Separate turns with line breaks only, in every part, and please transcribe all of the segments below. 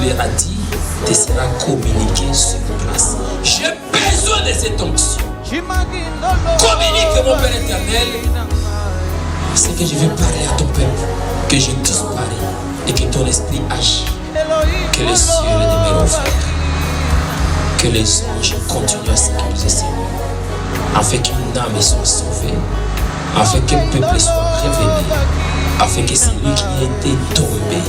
Père a dit, te sera communiqué sur place. J'ai besoin de cette onction. Communique, mon Père éternel, c'est que je vais parler à ton peuple, que je disparais et que ton esprit agisse. Que les cieux demeurent ouverts, que les anges continuent à sécuriser Seigneur, afin qu'une âme soit sauvée, afin qu'un peuple soit révélé, afin que celui qui était tombé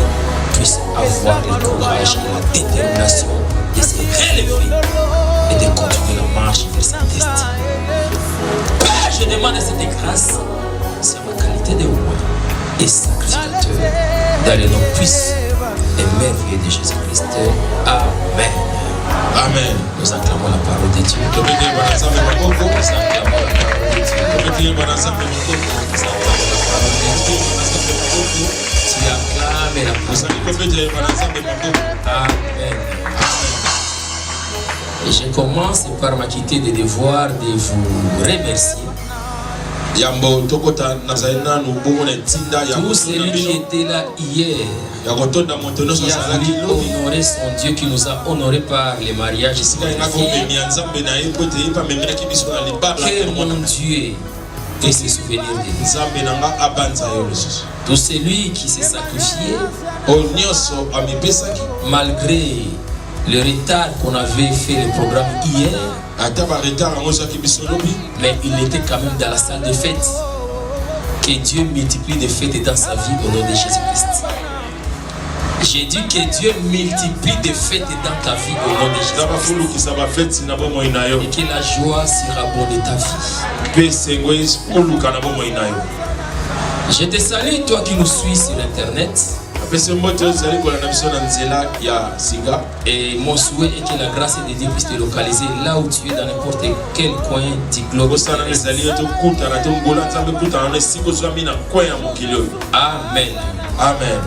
puisse avoir le courage et la détermination de se relever et de continuer la marche vers sa destinée. Père, je demande cette grâce, c'est ma qualité de roi et sacrificateur, dans le nom puissant et merveilleux de Jésus-Christ. Amen.
Amen.
Nous acclamons la parole de Dieu. Nous acclamons la parole de Dieu. Amen. Et je commence par m'acquitter des devoirs de vous remercier. Tout celui qui était là hier, qui a voulu honorer son Dieu, qui nous a honorés par les mariages, que mon Dieu puisse se souvenir de nous. Tout celui qui s'est sacrifié, malgré le retard qu'on avait fait le programme hier, mais il était quand même dans la salle de fête. Que Dieu multiplie des fêtes dans sa vie au nom de Jésus-Christ. J'ai dit que Dieu multiplie des fêtes dans ta vie au nom de Jésus-Christ. Et que la joie sera bonne de ta vie. Je te salue, toi qui nous suis sur Internet. Et mon souhait est que la grâce de Dieu puisse te localiser là où tu es, dans n'importe quel coin du globe. Amen.
Amen.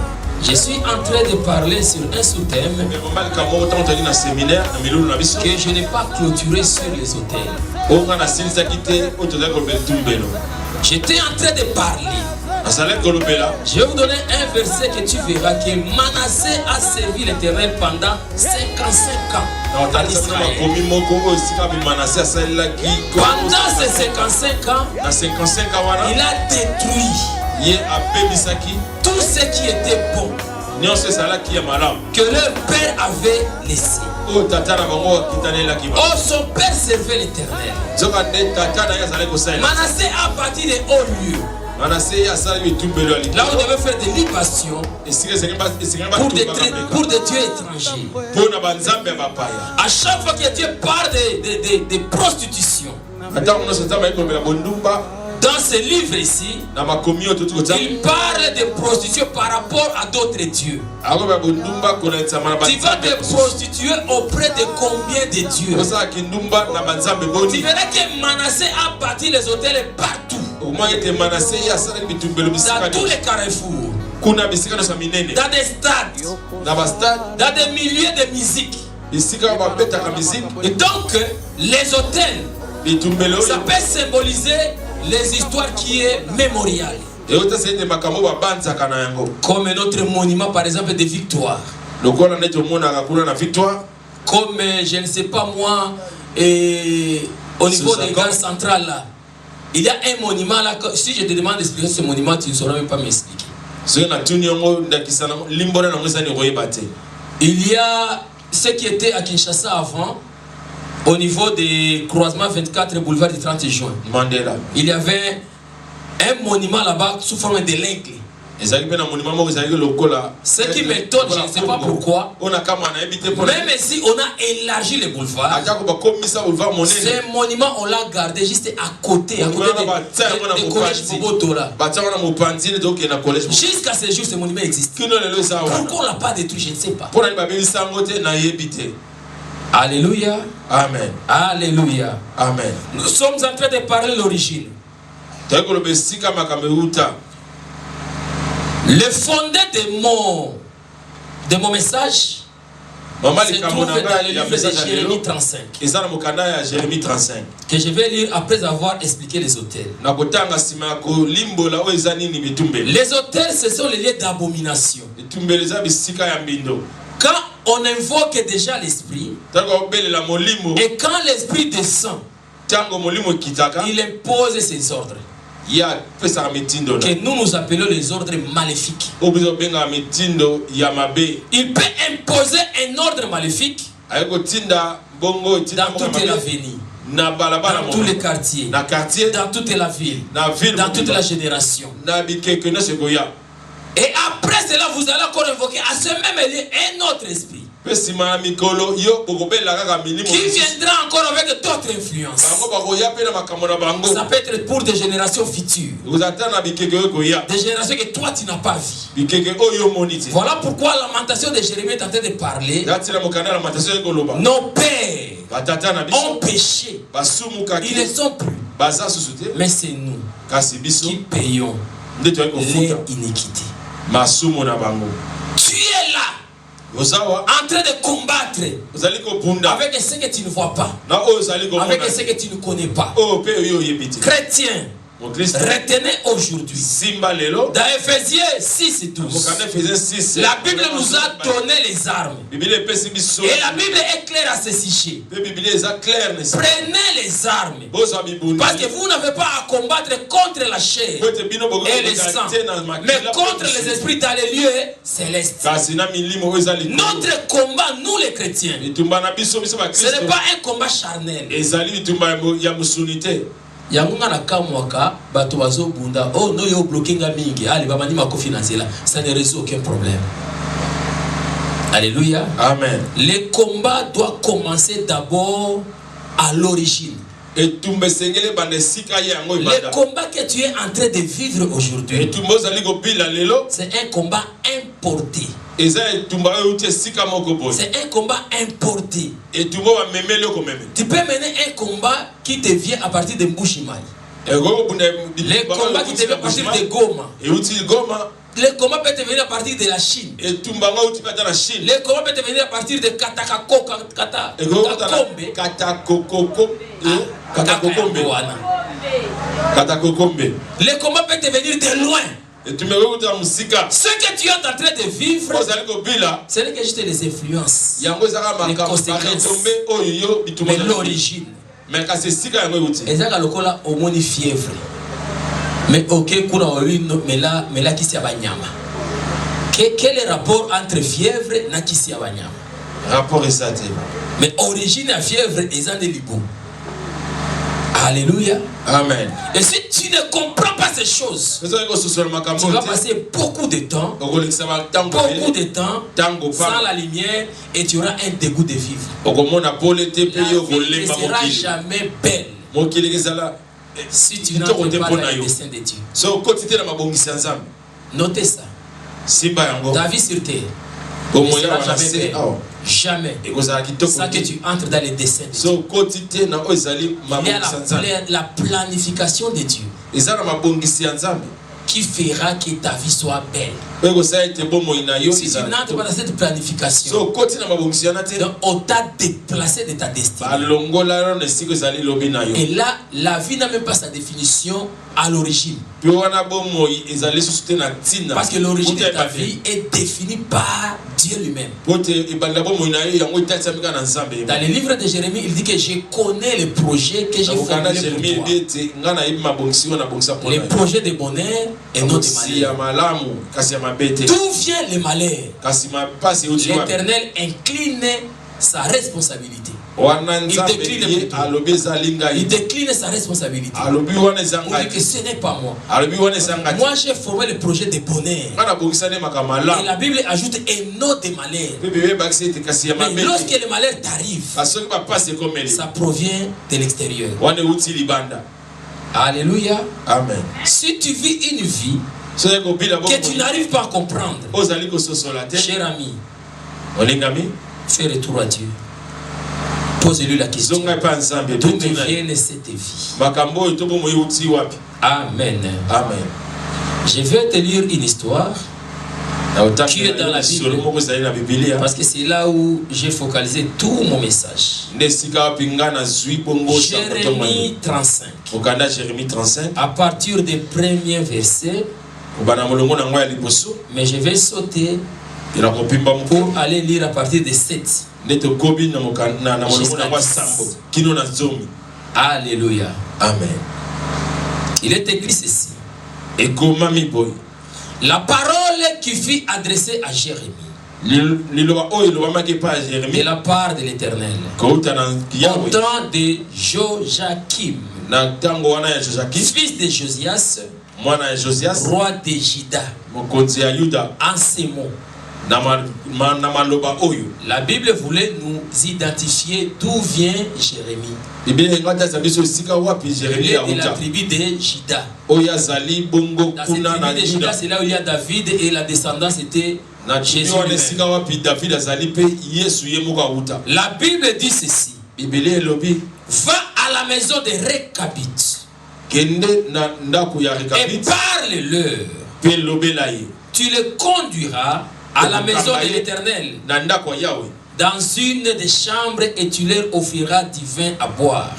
Je suis en train de parler sur un sous-thème que je n'ai pas clôturé sur les hôtels. J'étais en train de parler. Je vais vous donner un verset que tu verras que Manassé a servi l'Éternel pendant 55 ans. Pendant ces 55 ans, il a détruit tout ce qui était bon que leur père avait laissé. Oh, son père servait l'Éternel. Manassé a bâti des hauts lieux. Là où on devait faire des libations pour des dieux étrangers. À chaque fois que Dieu parle de prostitution, dans ce livre ici, il parle de prostitution par rapport à d'autres dieux. Tu vas te prostituer auprès de combien de dieux? Tu verras que Manassé a bâti les hôtels partout. Dans tous les carrefours, dans des stades, dans des milieux de musique. Et donc, les hôtels, ça peut symboliser les histoires qui est mémorial. Comme notre monument, par exemple, de victoire. Comme, je ne sais pas moi, au niveau des gares centrales là. Il y a un monument là, si je te demande d'expliquer ce monument, tu ne sauras même pas m'expliquer. Il y a ce qui était à Kinshasa avant, au niveau des croisements 24 boulevard du 30 juin. Mandela. Il y avait un monument là-bas sous forme de l'aigle. Ce qui m'étonne, je ne sais pas pourquoi, même si on a élargi les boulevards, ce monument on l'a gardé juste à côté de collège Bobotola. Jusqu'à ce jour, ce monument existe. Pourquoi on ne l'a pas détruit, je ne sais pas. Alléluia.
Amen.
Alléluia.
Amen.
Nous sommes en train de parler de l'origine. Le fondé de mon message se trouve dans le livre de Jérémie 35. Que je vais lire après avoir expliqué les hôtels. Les hôtels, ce sont les lieux d'abomination. Quand on invoque déjà l'esprit. Et quand l'esprit descend, il impose ses ordres. Que nous appelons les ordres maléfiques. Il peut imposer un ordre maléfique dans toute la vie, dans tous les quartiers, dans toute la ville, dans toute la génération. Et après cela, vous allez encore invoquer à ce même lieu un autre esprit qui viendra encore avec d'autres influences. Ça peut être pour des générations futures, des générations que toi tu n'as pas vues. Voilà pourquoi la lamentation de Jérémie est en train de parler. Nos pères ont péché, ils ne sont plus, mais c'est nous qui payons les iniquités. Tu es là en train de combattre avec ce que tu ne vois pas, avec ce que tu ne connais pas. Chrétien, retenez aujourd'hui dans Ephésiens 6 et 12, la Bible nous a donné les armes et la Bible est claire à ce sujet. Prenez les armes parce que vous n'avez pas à combattre contre la chair et le sang, mais contre les esprits dans les lieux célestes. Notre combat, nous les chrétiens, ce n'est pas un combat charnel. Yangunga na kamwaka bato bazo bunda oh no yo blockinga mingi ali bamani makofi na zela, ça ne résout aucun problème. Alléluia.
Amen.
Le combat doit commencer d'abord à l'origine. Le combat que tu es en train de vivre aujourd'hui, c'est un combat importé. C'est un combat importé. Tu peux mener un combat qui te vient à partir de Mbushimai. Le combat qui te vient à partir de Goma. Le combat peut te venir à partir de la Chine. Le combat peut te venir à partir de Katakombe. Le combat peut te venir de loin. Ce que tu es en train de vivre, ce n'est que juste les influences, les conséquences, mais l'origine. Et ça, au moins une fièvre. Mais ok, mais là qui s'y abanyama. Quel est le rapport entre fièvre et qui s'y abanyama?
Rapport est ça.
Mais origine à fièvre est un libou. Alléluia.
Amen.
Et si tu ne comprends pas ces choses, tu vas passer beaucoup de temps sans la lumière et tu auras un dégoût de vivre. La vie ne sera jamais belle si tu n'entres pas dans le dessein de Dieu. Notez ça. Ta vie sur terre ne sera jamais belle. Jamais. Ça que tu entres dans les desseins de Dieu. Il y a la planification de Dieu qui fera que ta vie soit belle. Si tu n'entres pas dans cette planification, on t'a déplacé de ta destinée. Et là, la vie n'a même pas sa définition à l'origine. Parce que l'origine de ta vie est définie par Dieu lui-même. Dans le livre de Jérémie, il dit que je connais les projets que j'ai formulés pour toi. Les projets de bonheur et non de malheur. D'où vient le malheur? L'Éternel incline sa responsabilité. Il décline sa responsabilité. Pour dire que ce n'est pas moi. Moi j'ai formé le projet de bonheur. Et la Bible ajoute un nom de malheur. Mais lorsque le malheur t'arrive, ça provient de l'extérieur. Alléluia.
Amen.
Si tu vis une vie que tu n'arrives pas à comprendre, cher ami, fais retour à Dieu. Pose-lui la question. D'où me vient cette vie? Amen.
Amen.
Je vais te lire une histoire qui est dans la Bible, parce que c'est là où j'ai focalisé tout mon message. Jérémie 35. À partir des premiers versets, mais je vais sauter pour aller lire à partir de 7. Alléluia.
Amen.
Il est écrit ceci. La parole qui fut adressée à Jérémie de la part de l'Éternel au temps de Joachim, fils de Josias, roi de Juda, en ces mots. La Bible voulait nous identifier d'où vient Jérémie. Il est de la tribu de Juda. Dans cette tribu de Juda, c'est là où il y a David et la descendance était Jésus. La Bible dit ceci. Va à la maison de Réchabite et parle-leur. Tu le conduiras à la maison de l'Éternel dans une des chambres et tu leur offriras du vin à boire.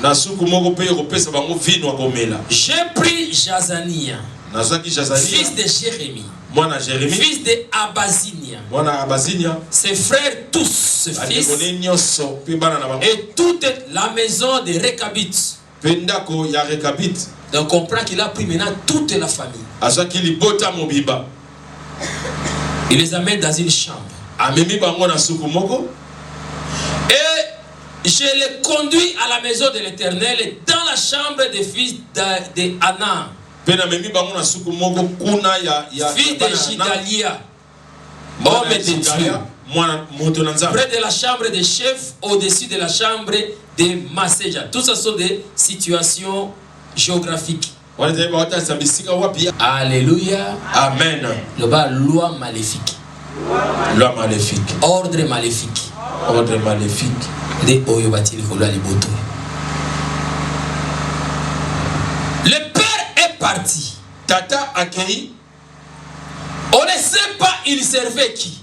J'ai pris Jazania, fils de Jérémie, fils de Abazinia, ses frères tous, ses fils, et toute la maison de Réchabite. Donc on comprend qu'il a pris maintenant toute la famille. Il les amène dans une chambre. Et je les conduis à la maison de l'Éternel dans la chambre des fils d'Anna, fils de Gidalia, homme de Dieu, près de la chambre des chefs, au-dessus de la chambre de Masséja. Tout ça sont des situations géographiques. Alléluia.
Amen.
Loi maléfique.
Loi maléfique.
Ordre maléfique.
Ordre maléfique.
Le père est parti.
Tata accueilli.
On ne sait pas il servait qui.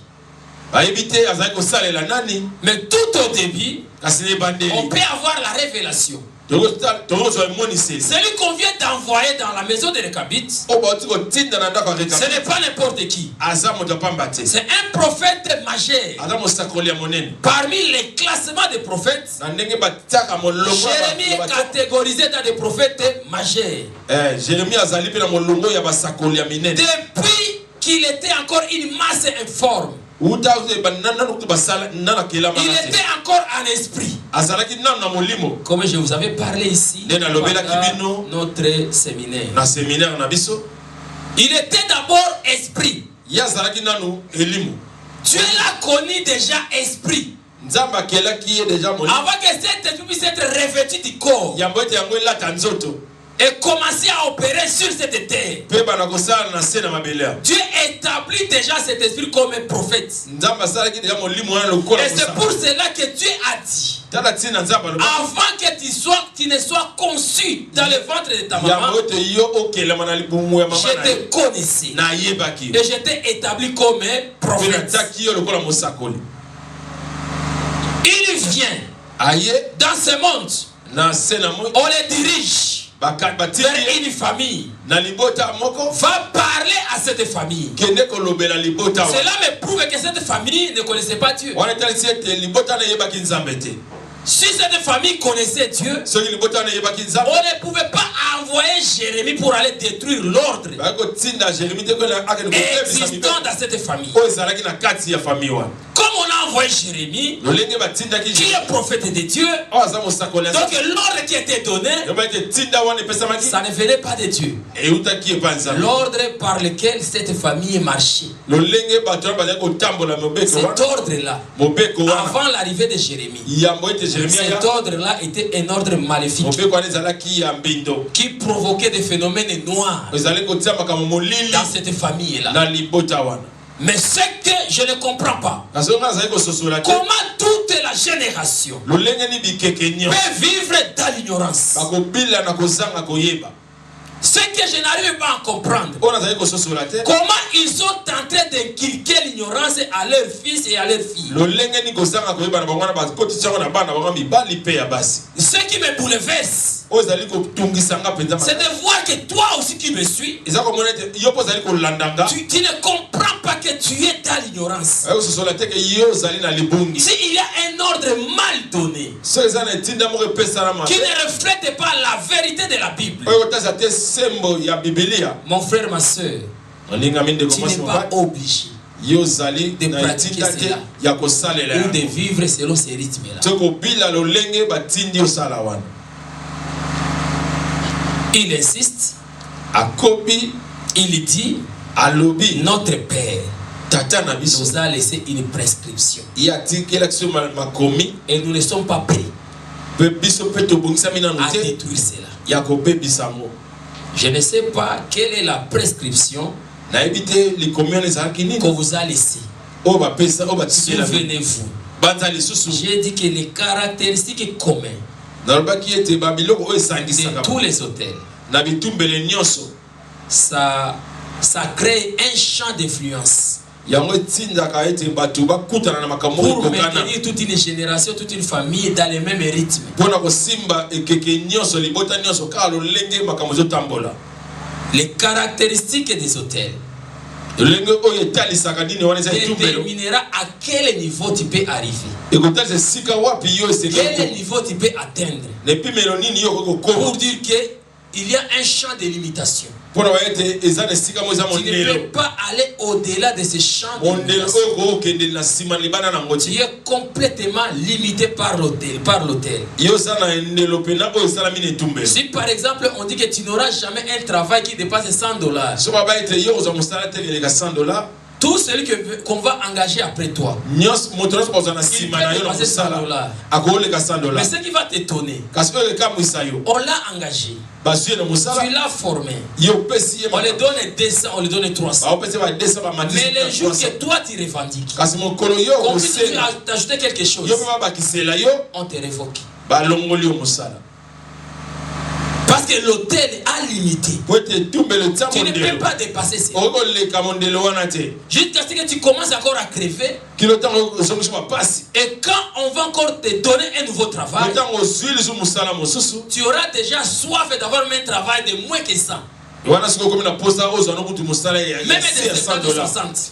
Mais tout au début, on peut avoir la révélation. Celui qu'on vient d'envoyer dans la maison de Réchabite, ce n'est pas n'importe qui. C'est un prophète majeur. Parmi les classements des prophètes, Jérémie est catégorisé dans des prophètes majeurs. Depuis qu'il était encore une masse informe, il était encore en esprit. Comme je vous avais parlé ici pendant notre séminaire. Il était d'abord esprit. Dieu l'a connu déjà esprit. Avant que cet esprit puisse être revêtu du corps et commencer à opérer sur cette terre. Dieu établit déjà cet esprit comme un prophète. Et c'est pour cela que Dieu a dit, avant que tu ne sois conçu dans le ventre de ta maman, je te connaissais et je t'ai établi comme un prophète. Il vient dans ce monde, on les dirige vers une famille, va parler à cette famille. Cela me prouve que cette famille ne connaissait pas Dieu. Si cette famille connaissait Dieu, on ne pouvait pas envoyer Jérémie pour aller détruire l'ordre existant dans cette famille. Comme on a envoyé Jérémie, qui est prophète de Dieu, donc l'ordre qui était donné, ça ne venait pas de Dieu. L'ordre par lequel cette famille marchait, cet ordre-là, avant l'arrivée de Jérémie, cet ordre-là était un ordre maléfique qui provoquait des phénomènes noirs dans cette famille-là. Mais ce que je ne comprends pas, comment toute la génération peut vivre dans l'ignorance. Ce que je n'arrive pas à comprendre, comment ils sont en train d'inculquer l'ignorance à leurs fils et à leurs filles. Ce qui me bouleverse, C'est de voir que toi aussi qui me suis, tu ne comprends pas que tu es dans l'ignorance. S'il y a un ordre mal donné qui ne reflète pas la vérité de la Bible, mon frère, ma soeur, tu n'es pas obligé de pratiquer cela ou de vivre selon ces rythmes-là. Il insiste, il dit, notre Père nous a laissé une prescription et nous ne sommes pas prêts à détruire cela. Je ne sais pas quelle est la prescription qu'on vous a laissé. Souvenez-vous, j'ai dit que les caractéristiques communes de tous les hôtels, ça crée un champ d'influence pour maintenir toute une génération, toute une famille dans les mêmes rythmes. Les caractéristiques des hôtels déterminera à quel niveau tu peux arriver, quel niveau tu peux atteindre, pour dire qu'il y a un champ de limitation. Tu ne peux pas aller au-delà de ce champ de limitation. Tu es complètement limité par l'hôtel. Si par exemple on dit que tu n'auras jamais un travail qui dépasse $100, tout celui qu'on va engager après toi, il peut dépasser $100. Mais ce qui va t'étonner, on l'a engagé, tu l'as formé, on lui donne 200, on lui donne 300. Mais le jour que toi tu revendiques, qu'on puisse t'ajouter quelque chose, on te révoque. Parce que l'hôtel a limité. Tu ne peux pas dépasser ça. Jusqu'à ce que tu commences encore à crever. Et quand on va encore te donner un nouveau travail, tu auras déjà soif d'avoir un travail de moins que ça. Même de 50 ou 60.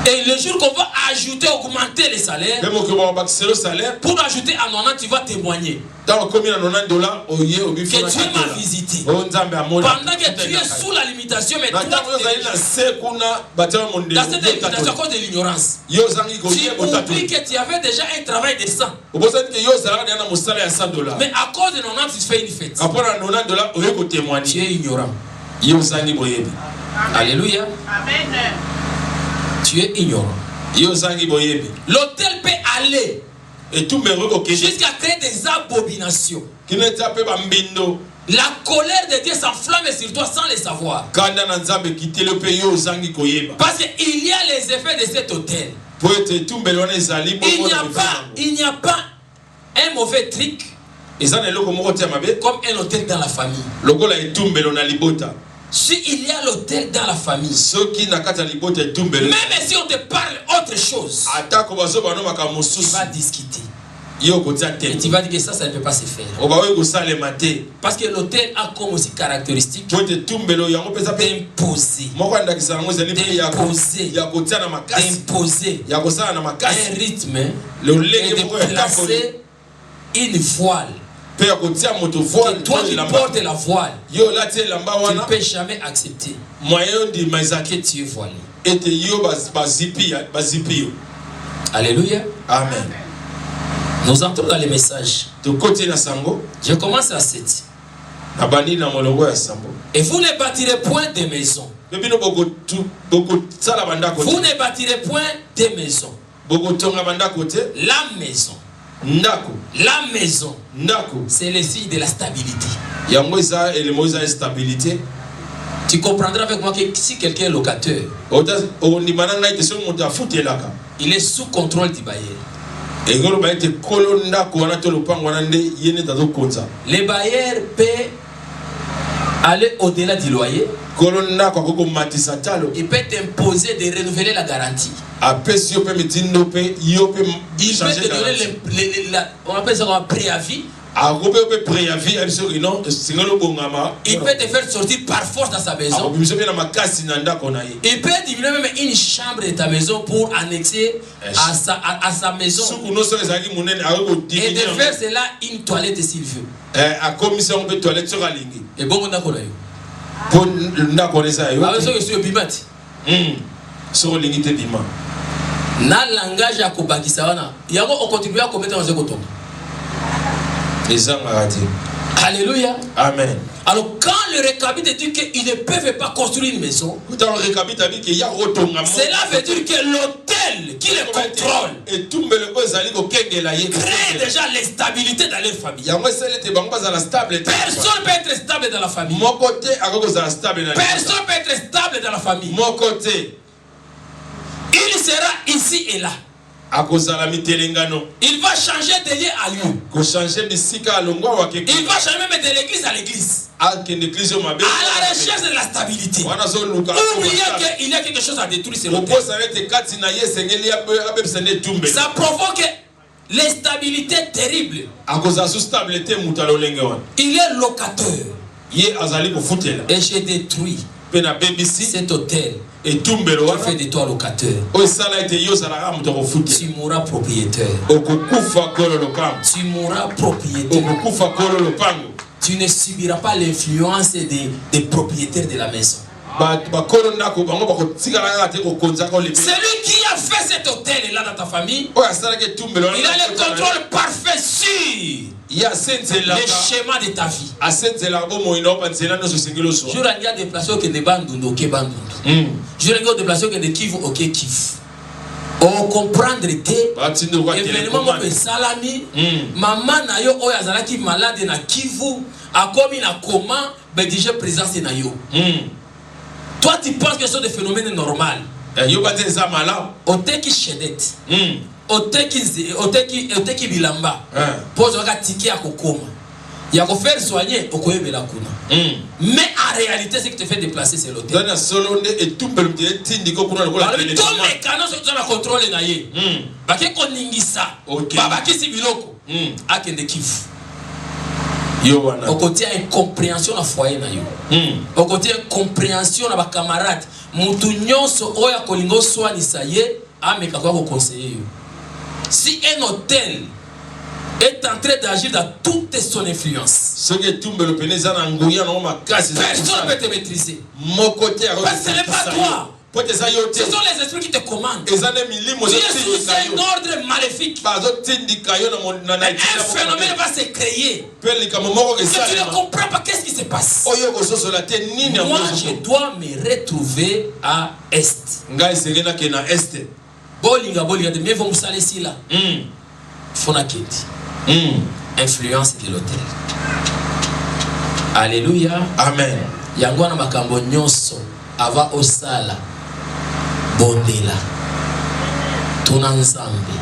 Et le jour qu'on va ajouter, augmenter les salaires, pour ajouter à 90, tu vas témoigner que Dieu m'a visité. Pendant que tu es sous la limitation, mais toi, dans cette limitation à cause de l'ignorance, tu oublies que tu avais déjà un travail de 100. Mais à cause de 90, tu fais une fête. Tu es ignorant. Alléluia. Amen. Tu es ignorant. L'hôtel peut aller jusqu'à créer des abominations. La colère de Dieu s'enflamme sur toi sans le savoir. Parce qu'il y a les effets de cet hôtel. Il n'y a pas un mauvais truc comme un hôtel dans la famille. Si il y a l'hôtel dans la famille, même si on te parle autre chose, tu vas discuter. Et tu vas dire que ça ne peut pas se faire. Parce que l'hôtel a comme aussi caractéristique d'imposer un rythme et de placer une voile. Que toi qui portes la voile, tu ne peux jamais accepter que tu es voilé. Alléluia.
Amen.
Nous entrons dans les messages. Je commence à 7. Et vous ne bâtirez point de maisons. Vous ne bâtirez point de maisons. La maison. La maison, c'est le signe de la stabilité. Tu comprendras avec moi que si quelqu'un est locateur, il est sous contrôle du bailleur. Les bailleurs paient aller au-delà du loyer. Il peut t'imposer de renouveler la garantie. Il peut te donner on appelle ça un préavis. Il peut te faire sortir par force dans sa maison. Il peut diminuer même une chambre de ta maison pour annexer à sa maison. Et de faire cela une toilette s'il veut. Et bon, on a quoi là? Na langage ya kobakisa wana yango on continue à commettre dans ce coton. Alléluia.
Amen.
Alors quand le Récabit te dit qu'ils ne peuvent pas construire une maison, cela veut dire que l'hôtel qui les contrôle crée déjà l'instabilité dans leur famille. Personne ne peut être stable dans la famille. Personne ne peut être stable dans la famille. Il sera ici et là. Il va changer de lieu à lieu. Il va changer même de l'église à l'église. À la recherche de la stabilité. Où il y a quelque chose à détruire, c'est l'hôtel. Ça provoque l'instabilité terrible. Il est locateur. Et j'ai détruit cet hôtel. Et tu fais de toi locateur. Tu mourras propriétaire. Tu mourras propriétaire. Tu ne subiras pas l'influence des propriétaires de la maison. Celui qui a fait cet hôtel là dans ta famille, il a le contrôle parfait sur le schéma de ta vie. Je regarde des places qui ne bandent ok bandent. Je regarde des places qui ne kiffent ok kiffent. On comprendre que événement mon salami maman na yo oyazala qui malade na Kivu a commis na comment ben déjà présence na yo. Toi tu penses que c'est des phénomènes normaux. Ote qui chedette. Ote qui bilamba. Pose un ticket à kokoma. Il y a qu'à faire soigner au koye bela kuna. Mais en réalité, ce qui te fait déplacer, c'est l'hôtel. Tout les canons sont dans le contrôle naïe. Baké koningisa. Babaki sibiloko. Akende kifu. Au côté incompréhension à foyer naïe. Au côté incompréhension à ba camarade. Mutu nyonso oya kolingo soani saye ameka kwa conseiller. Si un hôtel est en train d'agir dans toute son influence, personne ne peut te maîtriser. Parce que ce n'est pas toi. Ce sont les esprits qui te commandent. Tu es sous un ordre maléfique. Un phénomène va se créer. Que tu ne comprends pas qu'est-ce qui se passe. Moi, je dois me retrouver à Est. Bolinga, mais vous me salez ici là. Fonaketi. Influence de l'hôtel. Alléluia.
Amen.
Yangwana makambo nyonso ava osala bondela tonanzambe.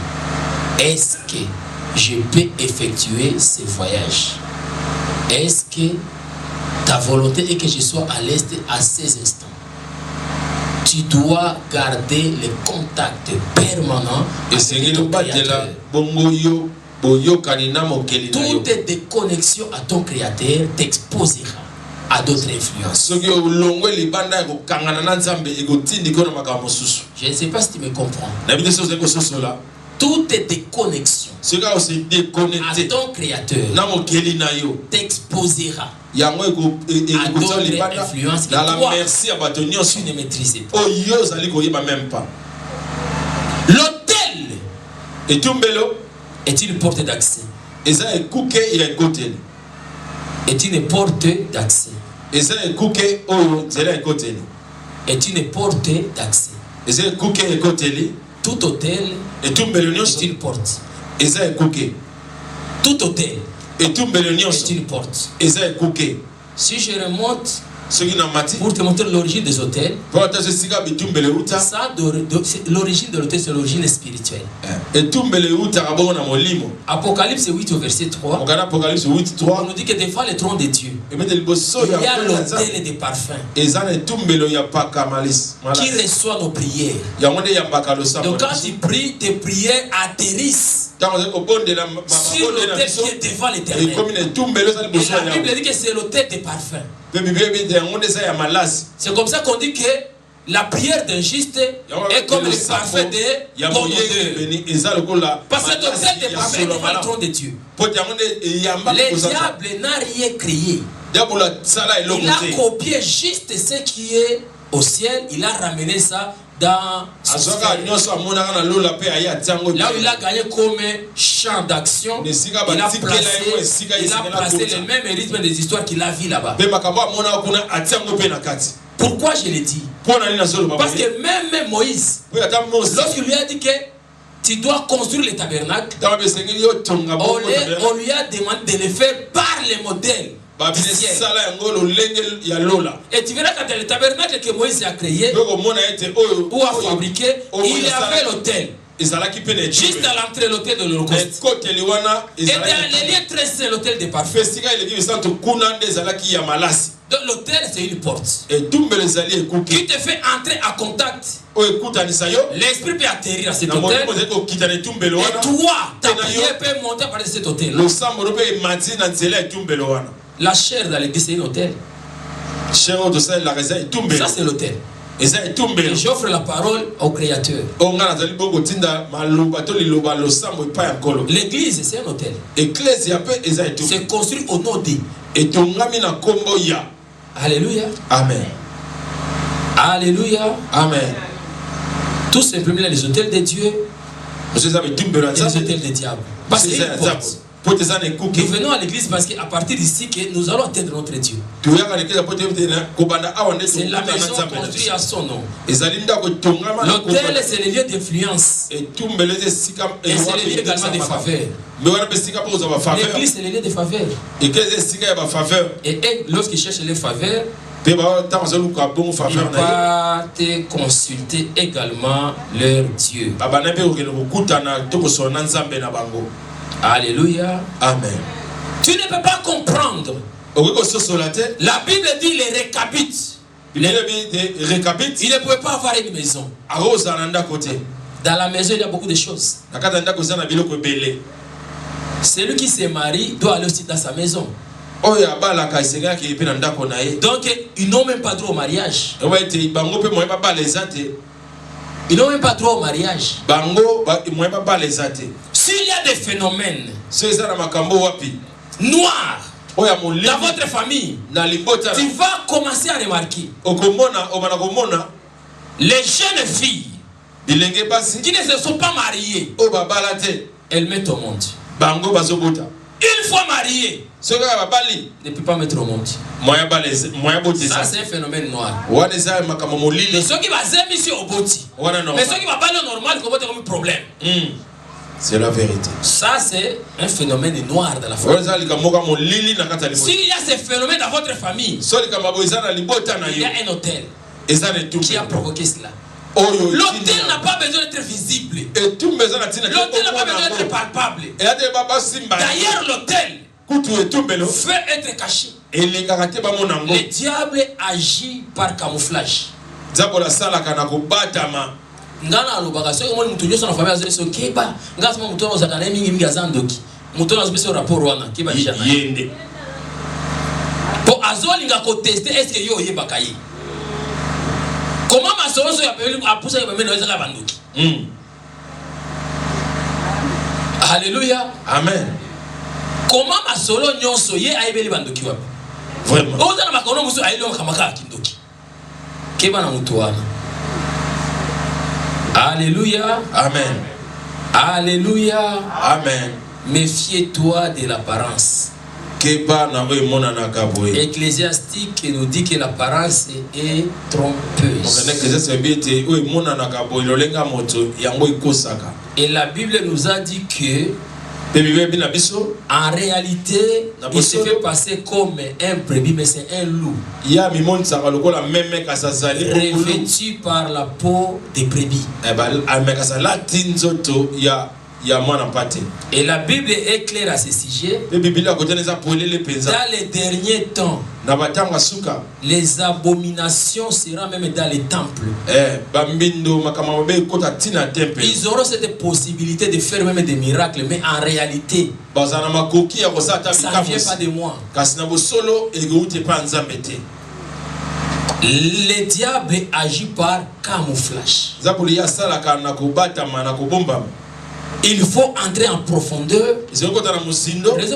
Est-ce que je peux effectuer ce voyage? Est-ce que ta volonté est que je sois à l'est à ces instants? Tu dois garder les contacts permanents avec ton Créateur. Toute déconnexion à ton Créateur t'exposera à d'autres influences. Je ne sais pas si tu me comprends. Toute déconnexion à ton Créateur t'exposera à d'autres influences que toi, tu ne maîtrises pas. L'hôtel est une porte d'accès. Est une porte d'accès. Est une porte d'accès. Tout hôtel est une porte. Tout hôtel est une porte. Si je remonte Pour te montrer l'origine des hôtels. Ça, l'origine de l'hôtel, c'est l'origine spirituelle. Apocalypse 8 au verset 3. On nous dit que des fois les trônes de Dieu, il y a l'hôtel des parfums qui reçoit nos prières. Donc quand tu pries, tes prières atterrissent sur l'autel qui est devant l'Éternel. Et la Bible dit que c'est l'autel des parfums. C'est comme ça qu'on dit que la prière d'un juste est comme le parfum de bon odeur. Parce que l'autel des parfums est devant le trône de Dieu. Le diable n'a rien créé. Il a copié juste ce qui est au ciel. Il a ramené ça dans son sphère. Là où il a gagné comme champ d'action, il a placé le même rythme des histoires qu'il a vu là-bas. Pourquoi je l'ai dit? Parce que même Moïse, lorsqu'il lui a dit que tu dois construire le tabernacle, on lui a demandé de le faire par les modèles. Et tu verras quand le tabernacle que Moïse a créé ou a fabriqué, il y avait l'autel. Juste à l'entrée de l'autel de l'Holocauste. Et dans les lieux très saints, l'autel des parfums. Donc l'autel c'est une porte qui te fait entrer en contact. L'esprit peut atterrir à cet hôtel. Et toi, ta prière peut monter par cet hôtel. La chair dans l'église c'est un hôtel. Ça c'est l'hôtel. Et j'offre la parole au Créateur. L'église c'est un hôtel. C'est construit au nom de. Alléluia.
Amen.
Alléluia.
Amen.
Tout simplement les hôtels de Dieu et les hôtels des diables. Parce que nous venons à l'église parce qu'à partir d'ici que nous allons atteindre notre Dieu. C'est la maison construite à son nom. L'hôtel c'est le lieu d'influence. Et c'est le lieu également de faveur. L'église c'est le lieu de faveur. Et lorsqu'ils cherchent les faveurs, ils vont te consulter également leur Dieu. Alléluia.
Amen.
Tu ne peux pas comprendre. La Bible dit les récabites. Il ne pouvait pas avoir une maison. Dans la maison, il y a beaucoup de choses. Celui qui se marie doit aller aussi dans sa maison. Donc, ils n'ont même pas droit au mariage. Ils n'ont même pas droit au mariage. S'il y a des phénomènes noirs dans votre famille, tu vas commencer à remarquer les jeunes filles qui ne se sont pas mariées, elles mettent au monde. Une fois mariées, ne peut pas mettre au monde. Ça c'est un phénomène noir. Mais ceux qui vont ici au boti, mais ceux qui vont pas le normal, comme un problème.
C'est la vérité.
Ça c'est un phénomène noir dans la famille. S'il y a ces phénomènes dans votre famille, il y a un hôtel qui a provoqué cela. L'hôtel n'a pas besoin d'être visible. L'hôtel n'a pas besoin d'être palpable. D'ailleurs, l'hôtel peut être caché. Le diable agit par camouflage. Ngana alobaka soki omoni mutu nyonso na famille azo keba ngasi mo mutu ozaka na mingi mingi azandoki mutu azo pesa rapport wana keba jana yende po azolinga ko tester est-ce que yo yebaka ye comment masoloso ya peli apusa ba meno ezaka bandoki. Alléluia.
Amen.
Comment masolo nyonso ye ayebeli bandoki wapi vraiment ozana makono musu ayelo kamaka kindoki keba na mutu wana. Alléluia.
Amen.
Alléluia.
Amen.
Méfie-toi de l'apparence. Ecclésiastique nous dit que l'apparence est trompeuse. Et la Bible nous a dit que En réalité, il se fait passer comme un brebis, mais c'est un loup. Revêtu par la peau des brebis. Et la Bible est claire à ce sujet. Dans les derniers temps, les abominations seront même dans les temples. Ils auront cette possibilité de faire même des miracles, mais en réalité, ça ne vient pas de moi. Le diable agit par camouflage. Il faut entrer en profondeur. Raison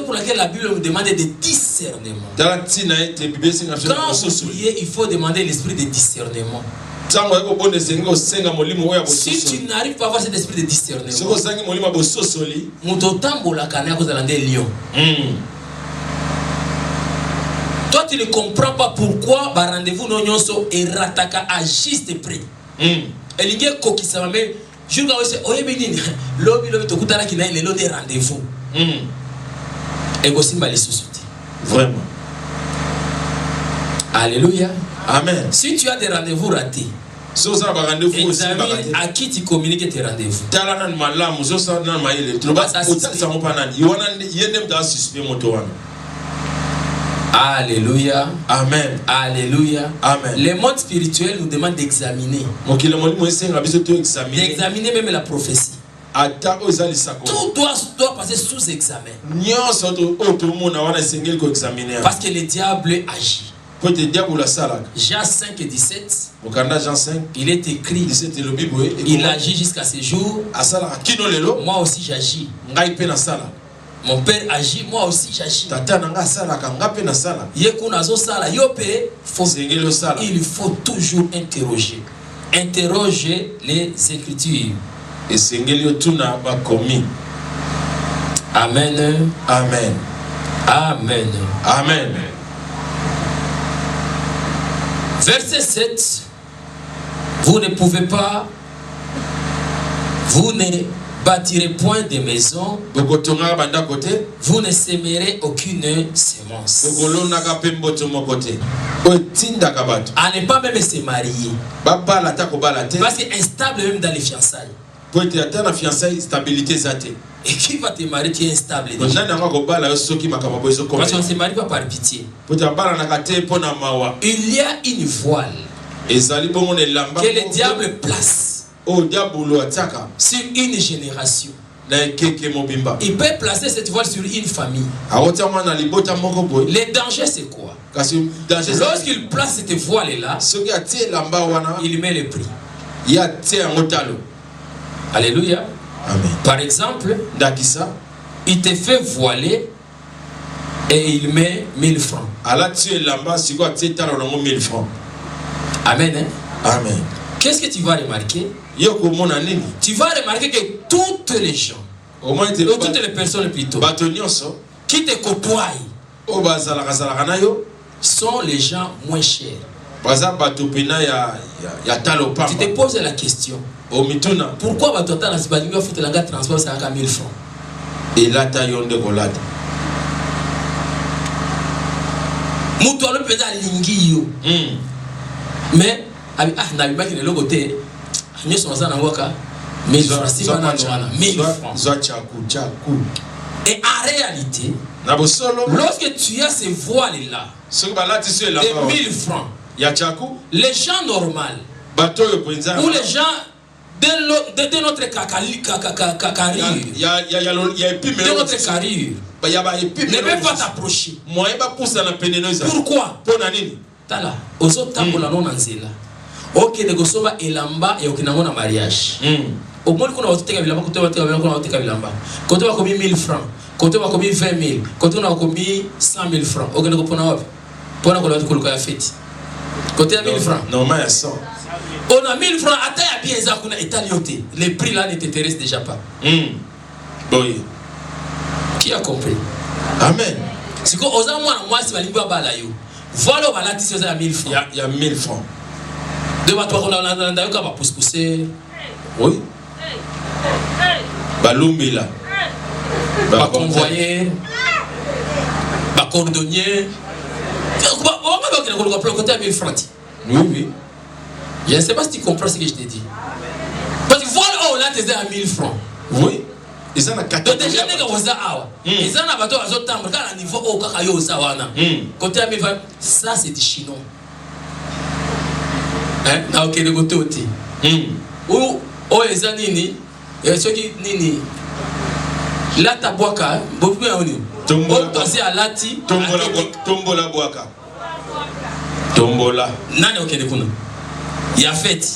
pour laquelle la Bible nous demande de discernement. Quand vous priez, il faut demander l'esprit de discernement. Si tu n'arrives pas à avoir cet esprit de discernement, toi tu ne comprends pas pourquoi le rendez-vous est rataka à juste près.
Vraiment.
Alléluia.
Amen.
Si tu as des rendez-vous ratés, examine à qui tu communiques tes rendez-vous. Alléluia.
Amen.
Alléluia.
Amen.
Le monde spirituel nous demande d'examiner. D'examiner même la prophétie. Tout doit passer sous examen. Parce que le diable agit. Jean 5 et 17. Il est écrit. Il agit jusqu'à ce jour. Moi aussi j'agis. Mon père agit, moi aussi j'agis. Il faut toujours interroger. Interroger les Écritures. Amen.
Amen.
Amen.
Amen.
Verset 7. Vous ne pouvez pas, vous ne bâtirez point de maison, vous ne sèmerez aucune semence. À ne pas même se marier. Parce que instable même dans les fiançailles. Et qui va te marier, tu es instable. Parce qu'on ne se marie pas par pitié. Il y a une voile que le diable place sur une génération. Il peut placer cette voile sur une famille. Le danger c'est quoi? Lorsqu'il place cette voile-là, il met le prix. Alléluia.
Amen.
Par exemple, il te fait voiler et il met 1000 francs. Amen. Hein?
Amen.
Qu'est-ce que tu vas remarquer? Tu vas remarquer que toutes les gens, toutes les personnes plutôt, qui te côtoient sont les gens moins chers. Tu te poses la question. Pourquoi tu as transport à 1000 francs?
Et là, tu as yonde golade.
Mais, et en réalité, lorsque tu as ces voiles-là, de 1000 francs, les gens normaux, ou les gens de notre carrière, ne peuvent pas t'approcher. Pourquoi? Tala, ok, negosoma elamba et okinango na mariage. Au moins qu'on a oteka bilamba, côté va commis 1000 francs, côté va commis 20 000, côté on a commis 100 000 francs. Ok, nego pona wapi? Pona ko la koluka ya fête. Côté à 1000 francs.
Non, mais 100.
On a 1000 francs, à taille bien ça qu'on a italioté. Les prix là ne t'intéressent déjà pas.
Oui.
Qui a compris?
Amen.
C'est que aux amours moi si balimba bala yo. Voilà on va la tisser à 1000 francs.
Il y a 1000 francs.
De battre on a va pousser.
Oui. Balumbila.
Ba convoyeur, ba cordonnier.
Oui, oui.
Je ne sais pas si tu comprends ce que je te dis. Parce que voilà, oh là, tu es à 1000 francs.
Oui. Ils ont
Donc
catégorie.
déjà, ils ont un bateau à zone quand à niveau au Kakayo Sawana. Côté à 1000 francs, ça c'est du chinois. Hein? Na ok, de côté aussi. Ou, oh, les anini, et ceux qui nini. Là, ta boaka, beaucoup de monde.
Tombola.
À Lati.
Tombola boaka. Tombola.
Nani ok, de kuna. Il y a fête.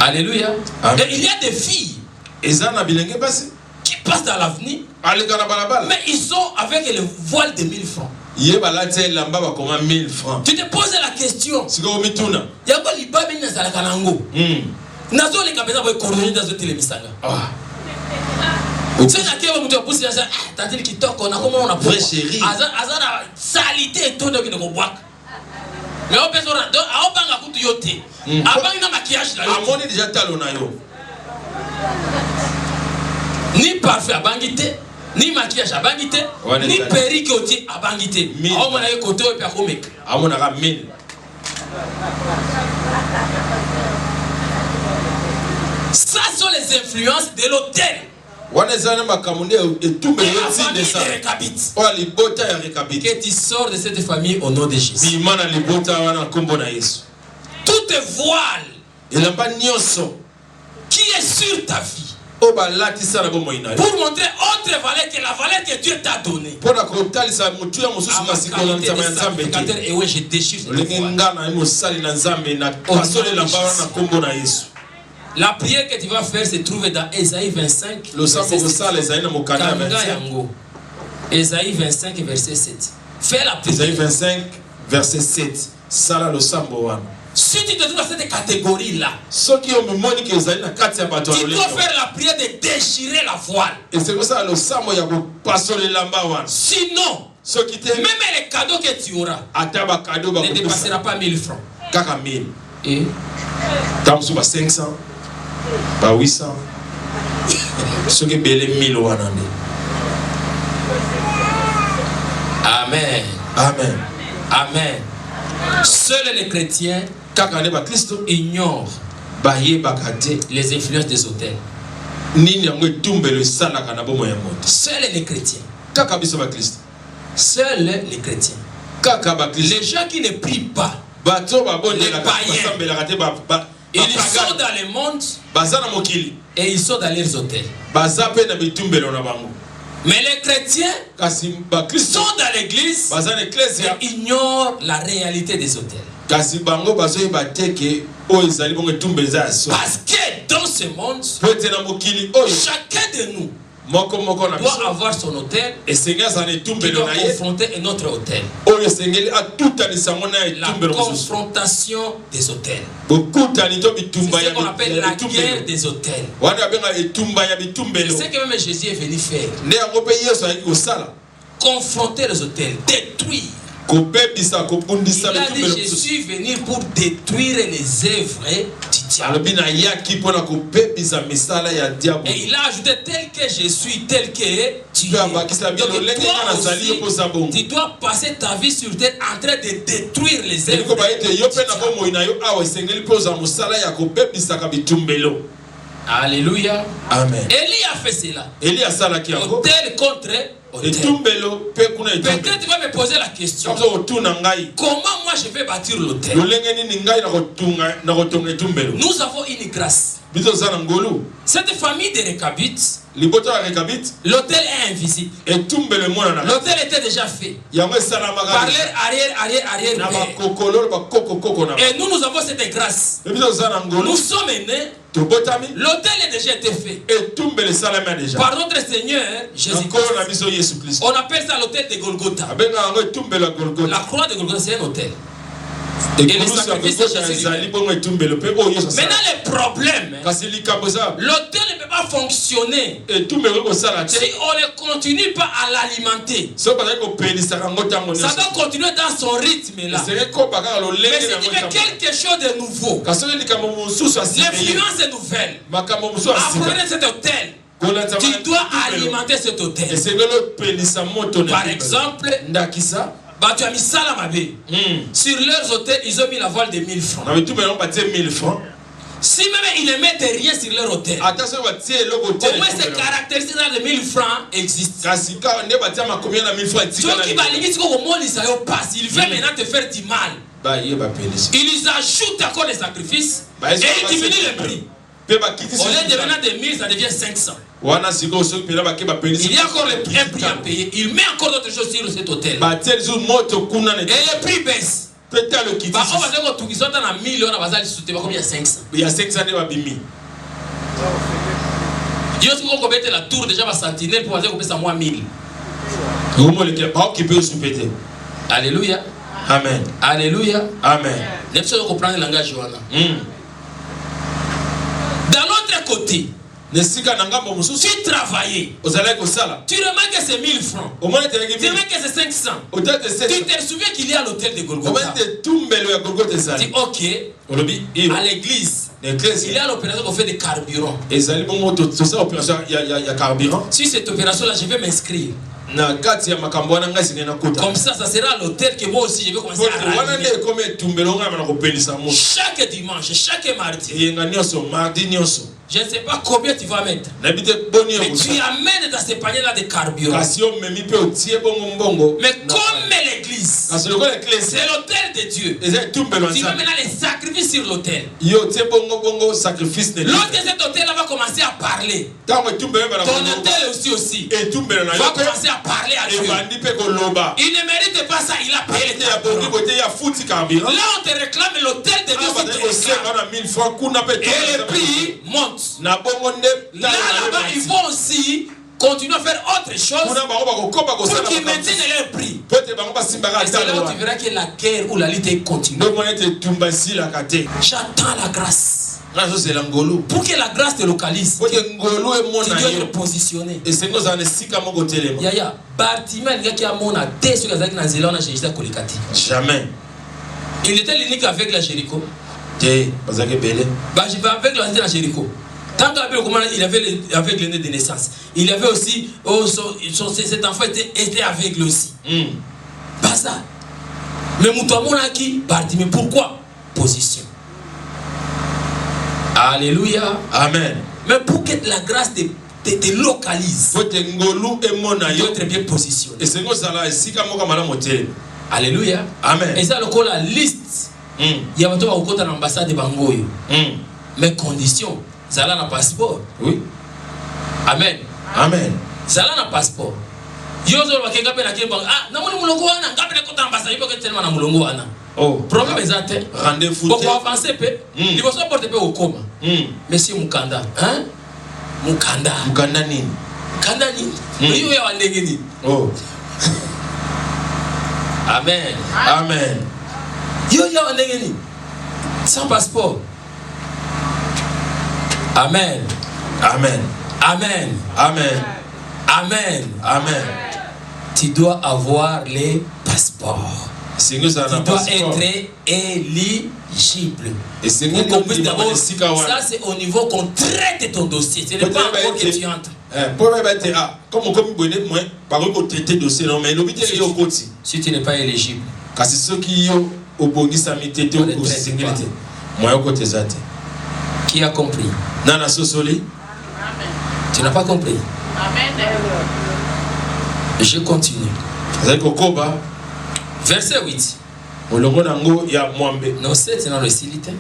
Alléluia.
Amen.
Et il y a des filles
qui
passent dans l'avenir, mais ils sont avec le voile de 1000 francs. Tu te poses la question. Il y a quoi l'Iba ben Nazala Kanango? Nazo les capitaines vont coordonner dans ce télémisanga. C'est là que vous te posez ça. T'as dit qu'il toque, on a comment on a
vrai chéri.
Azana salité et tout de qui ne comprend. Mais on peut se rendre. On va en coup yoté. Avant il y a maquillage là.
On est déjà talonayo.
Ni parfait à bangité, ni maquillage à bangité, ni perruque à bangité. On a un côté et puis mec.
On a 1000.
Ça sont les influences de l'hôtel. Que tu sors de cette famille au nom de Jésus. Tout est voile qui est sur ta vie. Pour montrer autre valeur que la valeur que Dieu t'a donnée. Et oui, je déchire la prière que tu vas faire se trouve dans Ésaïe 25. Ésaïe 25, verset 7. Fais la prière.
Ésaïe 25, verset 7.
Si tu te trouves dans cette catégorie-là, tu dois faire la prière de déchirer la voile. Sinon, même les cadeaux que tu auras ne dépassera pas 1000 francs. Et
500, 800, ce qui est 1000.
Amen.
Amen.
Amen. Seuls les chrétiens ignorent les influences des hôtels. Seuls les chrétiens. Seuls les chrétiens. Les gens qui ne prient pas, les païens, ils sont dans le monde et ils sont dans leurs hôtels. Mais les chrétiens sont dans l'église et ignorent la réalité des hôtels. Parce que dans ce monde, chacun de nous doit avoir son hôtel qui doit confronter un autre hôtel. La confrontation des hôtels. C'est ce qu'on appelle la guerre des hôtels. C'est ce que même Jésus est venu faire. Confronter les hôtels, détruire. Il a dit je suis venu pour détruire les œuvres du diable. Et il a ajouté tel que je suis, tel que tu es. Donc toi aussi, tu dois passer ta vie sur terre en train de détruire les œuvres du diable. Alléluia.
Amen.
Élie a fait cela. Hôtel contre hôtel. Peut-être tu vas me poser la question. Comment moi je vais bâtir l'hôtel? Nous avons une grâce. Cette famille de Récabites, l'hôtel est invisible. L'hôtel était déjà fait par leur arrière. Et nous avons cette grâce. Nous sommes nés. L'hôtel a déjà été fait par notre Seigneur Jésus-Christ. On appelle ça l'hôtel de Golgotha. La croix de Golgotha, c'est un hôtel. Et les sacrifices de Jésus. Maintenant, le problème, l'hôtel ne peut pas fonctionner si on ne continue pas à l'alimenter. Ça doit continuer dans son rythme là. Mais si tu fais quelque chose de nouveau, l'influence est nouvelle. Apprenez cet hôtel. Tu dois alimenter cet hôtel. Par exemple, tu as mis ça à ma baie. Sur leurs hôtels, ils ont mis la voile de 1000 francs. Si même ils ne mettent rien sur leur hôtel, au moins ces caractéristiques de 1000 francs existent. Ceux qui il veut maintenant te faire du mal. Ils ajoutent encore les sacrifices et ils diminuent le prix. Au lieu de maintenant de 1000, ça devient 500. Il y a encore un prix à payer. Il met encore d'autres choses sur cet hôtel. Et le prix baisse. On va dire que tu as 1 million, il y a 500.
Il y a 500 de babimi.
Dieu sait qu'on peut la tour déjà va sentinelle pour dire qu'on peut ça moins 1000. Alléluia.
Amen.
Alléluia.
Amen.
N'est-ce pas comprendre le langage Johanna? Dans l'autre côté, tu travaillais. Tu remarques que c'est 1000 francs. Tu remarques que c'est 500. Tu te souviens qu'il y a l'hôtel de Golgotha. Tu dis ok, à l'église, il y a l'opération qu'on fait de carburant. Si cette opération-là, je vais m'inscrire. Comme ça sera l'hôtel que moi aussi je vais commencer à rallumer. Chaque dimanche, chaque mardi. Je ne sais pas combien tu vas mettre. Mais tu amènes dans ces paniers-là de carburant. Mais comme l'église, c'est l'hôtel de Dieu. Tu vas maintenant les sacrifices sur l'hôtel. Lorsque cet hôtel-là va commencer à parler, ton hôtel aussi va commencer à parler à Dieu. Il ne mérite pas ça, il a payé le carburant. Là on te réclame l'hôtel de Dieu. Et le prix monte. Là-bas, il faut aussi continuer à faire autre chose pour qu'ils maintiennent leur prix. Et c'est là où tu verras que la guerre ou la lutte continue. J'attends la grâce. Pour que la grâce te localise, tu dois être positionné. Yaya, Bartima, il y a qui a mon athée sur les actes dans la Jésus Kolikati.
Jamais.
Il était l'unique avec la Jéricho. Avec la Jéricho. Tant qu'il avait aveugle de naissance, il avait aussi, cet enfant était aveugle aussi. Pas ça. Mais Moutouamon a qui parti. Mais pourquoi? Position. Alléluia.
Amen.
Mais pour que la grâce te localise, tu dois être bien positionné. Alléluia.
Amen.
Et ça, la liste. Il y a l'ambassade de Bangoyo. Mais condition. Zala na passeport.
Oui.
Amen.
Amen.
Zala na passeport. Yozo wakenga pe na kimba. Ah, na mulongo wana ngapi na kota ambassade ipo ketellement na mulongo wana.
Oh.
Problème exact.
Rendez-vous.
Pour avancer pe, il faut porter pe au coma. Monsieur Mukanda, hein? Mukanda.
Mukanda nini?
Mukanda nini? Yo ya wandenge nini?
Oh.
Amen.
Amen.
Yo ya wandenge nini? Sans passeport. Amen.
Amen.
Amen.
Amen.
Amen.
Amen.
Tu dois avoir les passeports. Tu dois être éligible.
Et c'est
ça, c'est au niveau qu'on traite ton dossier. Ce n'est pas encore que tu entres. Si tu n'es pas éligible, qui a compris?
Nana Sosoli.
Tu n'as pas compris? Je continue. Verset 8. Non, c'est dans le silité.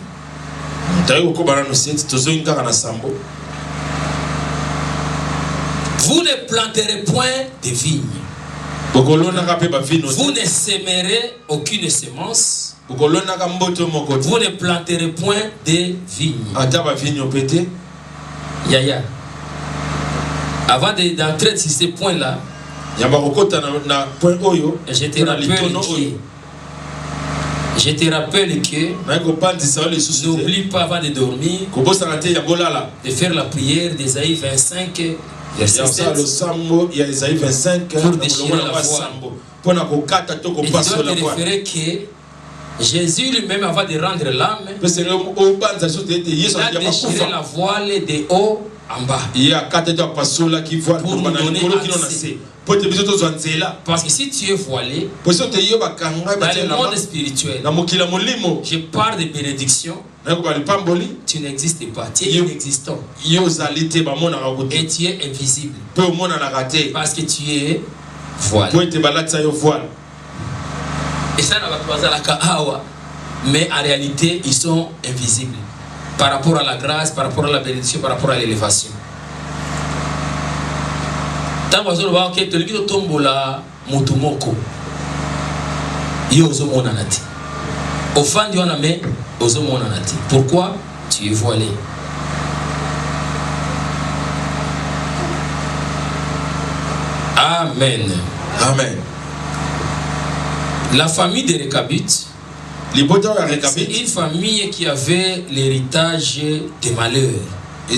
Vous ne planterez point de vignes. Vous ne sèmerez aucune semence. Vous ne planterez point de vignes. Yaya. Avant d'entrer sur ces points-là, je te rappelle que n'oublie pas avant de dormir de faire la prière d'Ésaïe 25, verset 7, pour déchirer la voile. Et tu dois te référer que Jésus lui-même, avant de rendre l'âme, il a déchiré la voile de haut en bas.
Il y a 4 étoiles pasola qui voient
pour nous donner accès. Parce que si tu es voilé, dans le monde spirituel, je parle de bénédiction, tu n'existes pas, tu es inexistant. Et tu es invisible. Parce que tu es voilé. Et ça n'a pas, mais en réalité, ils sont invisibles. Par rapport à la grâce, par rapport à la bénédiction, par rapport à l'élévation. Tant que vous avez dit que vous tombola mutumoko, yozo monanati. Au fan du aname, yozo monanati. Pourquoi? Tu es voilé. Amen.
Amen.
La famille de Rekabit, c'est une famille qui avait l'héritage des malheurs, qui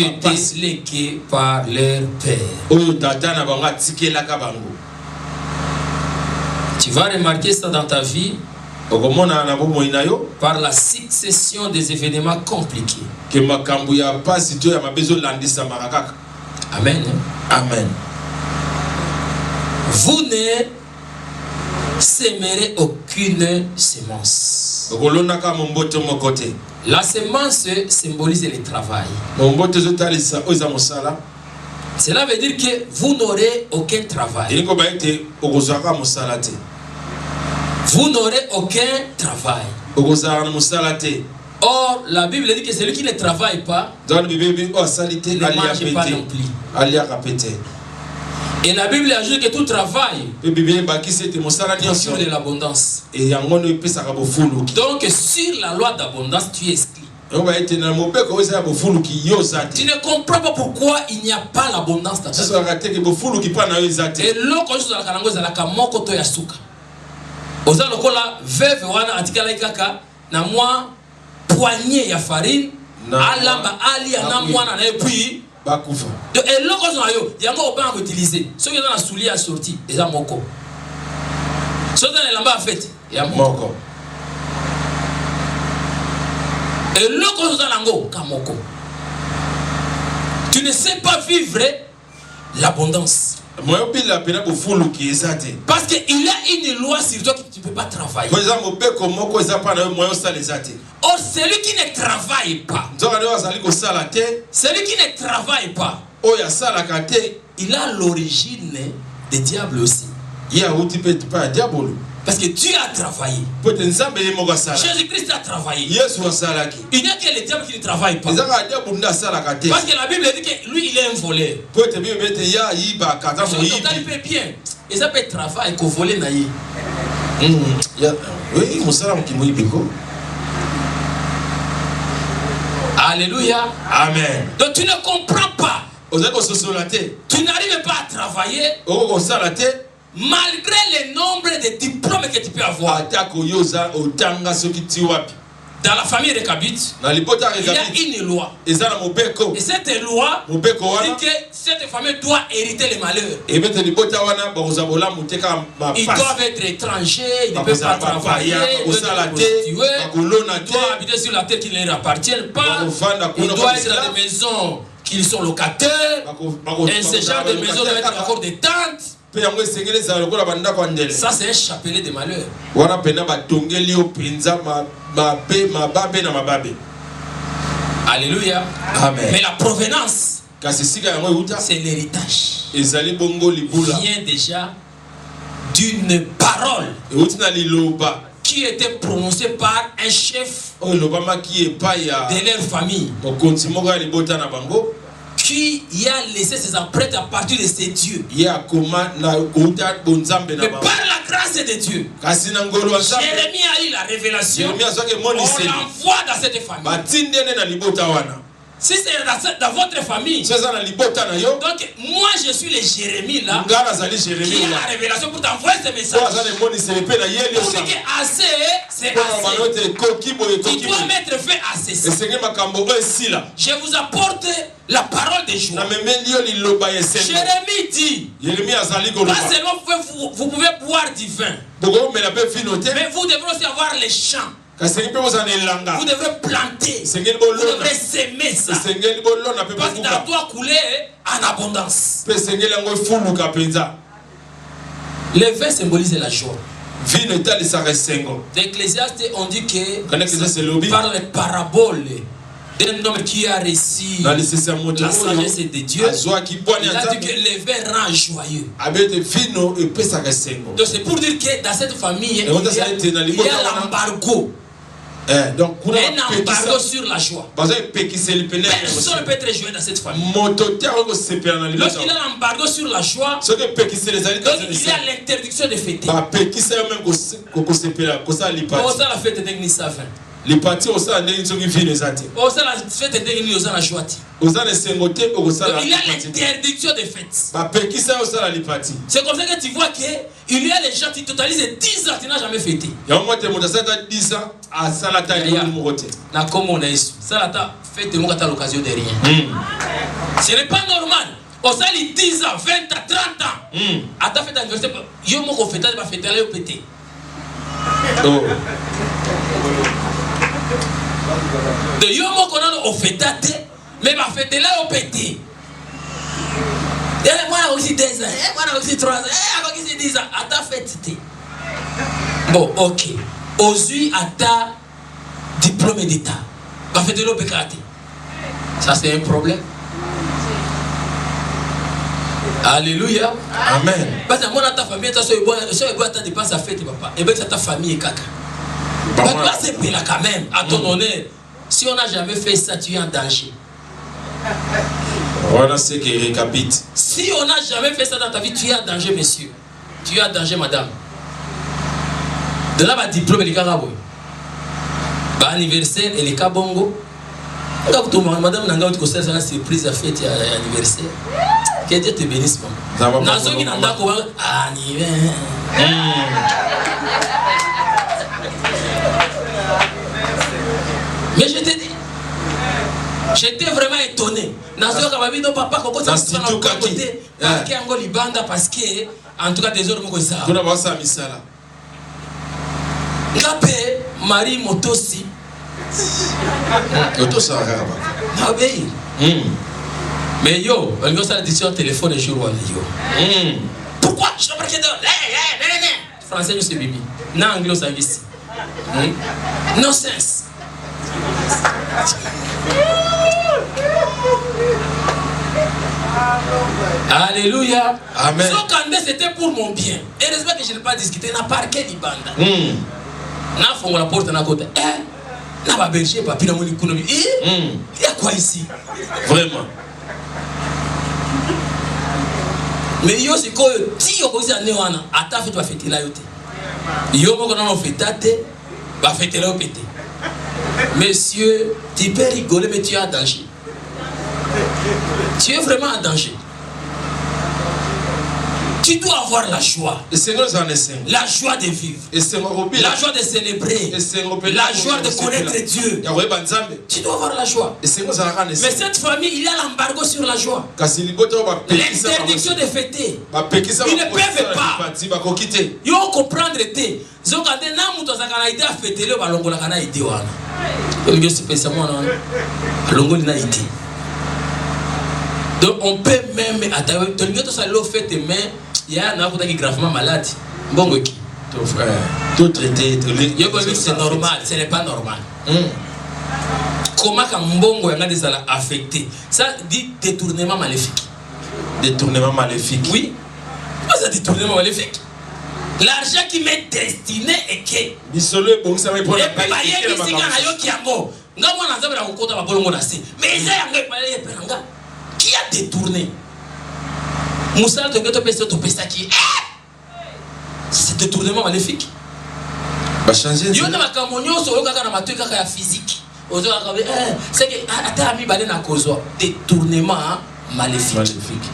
était légué par leur père. Tu vas remarquer ça dans ta vie par la succession des événements compliqués. Amen.
Amen.
Vous ne sèmerez aucune semence. La semence symbolise le travail. Cela veut dire que vous n'aurez aucun travail. Vous n'aurez aucun travail. Or, la Bible dit que celui qui ne travaille pas ne mange pas non plus. Et la Bible ajoute que tout travail procure de l'abondance. Donc, sur la loi d'abondance, tu es exclu. Tu ne comprends pas pourquoi il n'y a pas l'abondance dans ta vie. Et l'autre chose dans la kalango, c'est la kamoko to yasuka. Oza lokola veuve wana atikala ikaka na mwa poignée ya farine alamba ali na mwana na puis et l'autre chose il y a encore pas utilisé. Ceux qui ont la soulier à sortir, ils ont moko. Ceux qui ont la fait, il y a moko. Et l'autre chose dans kamoko. Tu ne sais pas vivre l'abondance. Parce qu'il y a une loi sur toi que tu ne peux pas travailler. Or, celui qui ne travaille pas, il a l'origine des diables aussi. Parce que Dieu a travaillé. Jésus-Christ a travaillé. Il n'y a que les diables qui ne travaillent pas. Parce que la Bible dit que lui, il est un voleur. Il peut bien. Et ça peut travailler qu'au voler naïe. Alléluia.
Amen.
Donc tu ne comprends pas. Tu n'arrives pas à travailler. Malgré le nombre de diplômes que tu peux avoir. Dans la famille de Kabit, il y a une loi. Et cette loi dit que cette famille doit hériter les malheurs. Ils doivent être étrangers, ils ne peuvent pas travailler, ils doivent habiter sur la terre qui ne leur appartient pas. Ils doivent être dans des maisons qui sont locataires. Et ce genre de maisons doivent être encore des tentes. Ça c'est un chapelet de malheur. Alléluia.
Amen.
Mais la provenance, c'est l'héritage. Vient déjà d'une parole qui était prononcée par un chef de leur famille, qui a laissé ses empreintes à partir de ses dieux. Mais par la grâce de Dieu, Jérémie a eu la révélation. On l'envoie dans cette famille. Si c'est dans votre famille, donc moi je suis le Jérémie là, qui a la révélation pour t'envoyer ce message. Pour dire que assez, c'est assez. Tu dois mettre fin à ceci. Je vous apporte la parole de joie. Jérémie dit, pas seulement vous pouvez boire du vin, mais vous devrez aussi avoir les chants. Vous devrez planter. Vous devrez s'aimer ça. Parce que ça doit couler en abondance. Le vin symbolise la joie. L'Ecclésiaste, on dit que par les paraboles d'un homme qui a reçu la sagesse de Dieu, il a dit que le vin rend joyeux. Donc c'est pour dire que dans cette famille, il y a l'embargo. Un embargo sur la joie. Personne ne peut être joyeux dans cette famille. Lorsqu'il y a l'embargo sur la joie, donc il y a l'interdiction de fêter. Pour ça, la fête est savant. Les parties au sein de la fête est il y a l'interdiction de fête. C'est comme ça que tu vois qu'il y a les gens qui totalisent 10 ans qui n'ont jamais fêté. L'occasion de rien. Ce n'est pas normal. On s'est dit 10 ans, 20 ans, 30 ans. À ta fête d'anniversaire, il y a un fête de fête là au pété. De yomo kono ofetate mais va fêter là au pété. Et moi aussi 2 ans, moi aussi 3 ans, moi aussi 10 ans à ta fête. Bon, OK. Aujourd'hui à ta diplôme d'état. Va fêter le pécate. Ça c'est un problème. Alléluia.
Amen.
Parce que moi dans ta famille, tu as ta dépense à fête papa. Et bien c'est ta famille et caca. Là c'est là quand même, à ton honneur. Si on n'a jamais fait ça, tu es en danger.
Voilà ce qui récapite.
Si on n'a jamais fait ça dans ta vie, tu es en danger, monsieur. Tu es en danger, madame. De là, ma diplôme, il est carabo. Bah, anniversaire, il est kabongo. Madame, n'a pas de une surprise à fête à anniversaire. Que Dieu te bénisse, maman. Nazo qui n'a pas anniversaire. Mais je te dis, j'étais vraiment étonné. Nazo Kababi, non, papa, comment ça se passe à côté? Parce que, en tout cas, des autres mots, ça. Ngapé, Marie Motosi. Mais yo, on a la décision téléphone et jour yo. Pourquoi je ne sais pas français, je sais bibi. Non, anglais, ça existe. No sense. Alléluia.
Amen.
Ce c'était pour mon bien. Heureusement que je n'ai pas discuté. N'a pas quel ibanda. N'a fongo la porte na côté. N'a pas berger papi na moni kunomi. Il y a quoi ici?
Vraiment.
Mais yo c'est quoi ti yo ko si ane wana ata fait va fêter là yote. Yo mo kono fêtate va fêter là au pété. Monsieur, tu peux rigoler mais tu es en danger. Tu es vraiment en danger. Tu dois avoir la joie. La joie de vivre. La joie de célébrer. La joie de connaître Dieu. Tu dois avoir la joie. Mais cette famille, il y a l'embargo sur la joie. L'interdiction de fêter. Ils ne peuvent pas. Ils vont comprendre. Donc on peut même il y a un qui est gravement malade. Bon,
tout traité.
C'est normal, ce n'est pas normal. Comment quand Mbongo est affecté? Ça dit détournement maléfique.
Détournement maléfique.
Oui. Ça détournement maléfique. L'argent qui m'est destiné est que. Qui a détourné? Moussa c'est détournement maléfique. Il y a un physique. C'est que détournement maléfique.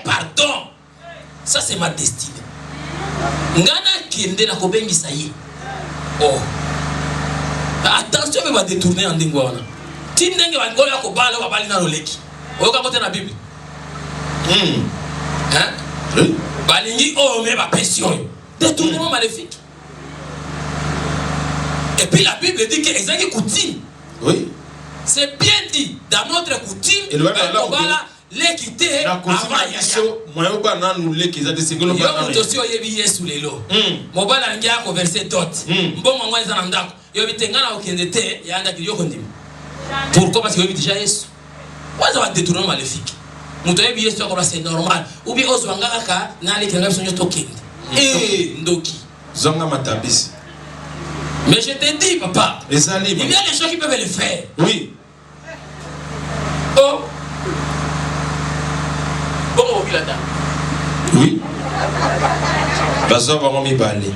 Pardon. Ça c'est ma destinée. Oh. Attention, il va détourner en dingwana. Tindenge va ngola ko bala wa bali na loleki. Oka kote na Bible. Hein? Balingi oh mais ba pression. Détournement maléfique. Et puis la Bible dit que exact coutume.
Oui.
C'est bien dit dans notre coutume.
Et le
voilà l'équité avant
moyen bana nous l'équité de segolo bana.
Yo mutosio yebi Yesu lelo. Mobala ngia ko verset dot. Mbongo ngwa za ndako. Yo bitengana okendete yanda kiliyo kondimi. Pourquoi parce que yo déjà Yesu. Waza va détournement maléfique. Muto yebi Yesu akora c'est normal. Ou bien ozwanga kaka na lekenga sonyo tokende. Ndoki.
Zonga matabisi.
Mais je te dis papa.
Il y a
des gens qui peuvent le faire.
Oui.
Oh. Bon, on vit là-dedans.
Oui. Bazo va m'y parler.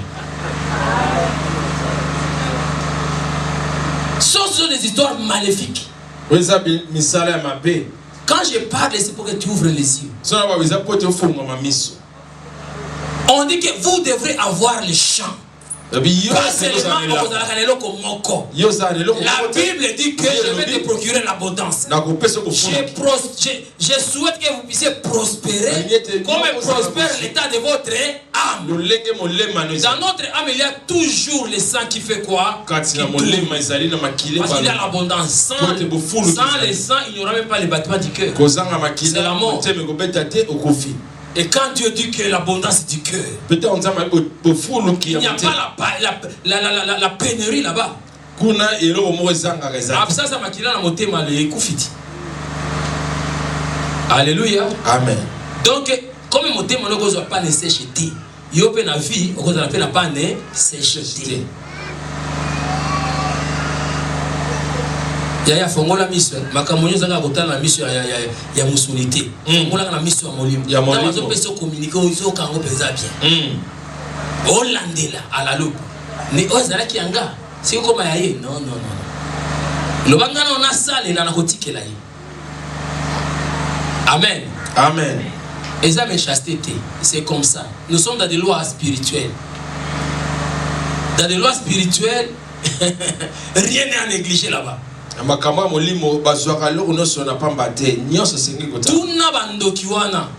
Ce sont des histoires maléfiques.
Oui, ça misala ma paix.
Quand je parle, c'est pour que tu ouvres les yeux. On dit que vous devrez avoir le champ. Pas seulement la Bible dit que je vais te procurer l'abondance. Je souhaite que vous puissiez prospérer comme prospère l'état de votre âme. Dans notre âme, il y a toujours le sang qui fait quoi? Parce qu'il y a l'abondance. Sans le sang, il n'y aura même pas le battement du cœur. C'est la mort. Et quand Dieu dit que l'abondance du cœur, il n'y a pas la pénurie là-bas. Alléluia.
Amen.
Donc, comme le motema ne peut pas nécessiter, il y a une vie, on ne peut pas nécessiter. Yaya fongola miso makamonyo zanga kotana miso ya musulité fongola na miso ya molimo ya molimo peso communiquer ozo kango peza bien olandela ala lobo ni ozala kianga si koma yaye non lobanga na ona sale na kotikela ye. Amen.
Amen.
Eza me chasteté, c'est comme ça. Nous sommes dans des lois spirituelles. Dans des lois spirituelles, rien n'est à négliger là-bas.
Makamba molimo bazwaka loko noso na pamba te nyonso sengi kota
tuna bandoki wana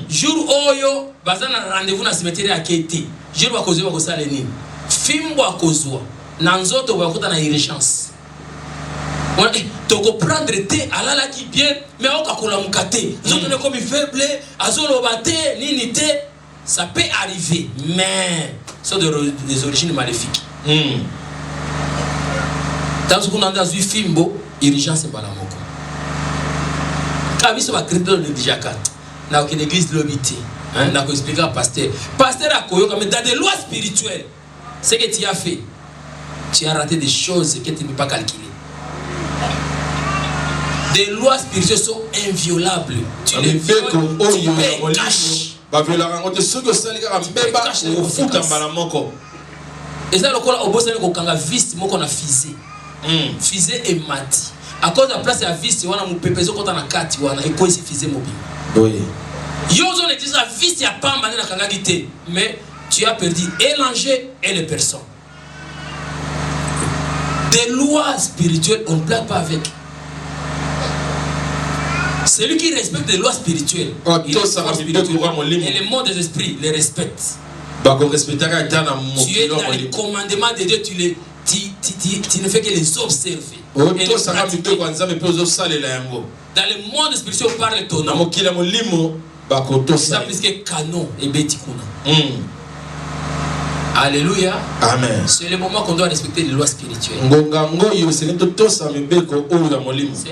jour oyo bazana rendez-vous na cimetière ya Kete jour bakozwa bakosala nini fimbo akozwa na nzoto bakuta na urgence on toko prendre te alala ki bien mais okakola mukate nzoto ne comme faible azoloba te nini te ça peut arriver mais sont des origines maléfiques. Dans ce qu'on a vu fimbo, urgence est pas la moko. Quand ils sont à créer le dijaka, na aucune église l'obité, na ko expliquer à pasteur. Pasteur a koyo comme dans des lois spirituelles. Ce que tu as fait, tu as raté des choses que tu ne peux pas calculer. Des lois spirituelles sont inviolables. Tu les violes, tu les caches. Et ça, le col au boss, c'est qu'on a vis, moi qu'on a fisé. Fisé et mati. À cause de la place de la vis, on a mon pépézo quand on a 4, on a quoi ici fisé mobile.
Oui.
Yozo ne dit la vis, il n'y a pas mal de kangagité, mais tu as perdu et l'enjeu et les personnes. Des lois spirituelles, on ne plaque pas avec. Celui qui respecte les lois spirituelles, et le monde des esprits les respecte. Tu es dans les commandements de Dieu, tu ne fais que les observer. Dans le monde spirituel, on parle ton nom. Ça plus que canon et bétikuna. Alléluia.
Amen.
C'est le moment qu'on doit respecter les lois spirituelles. C'est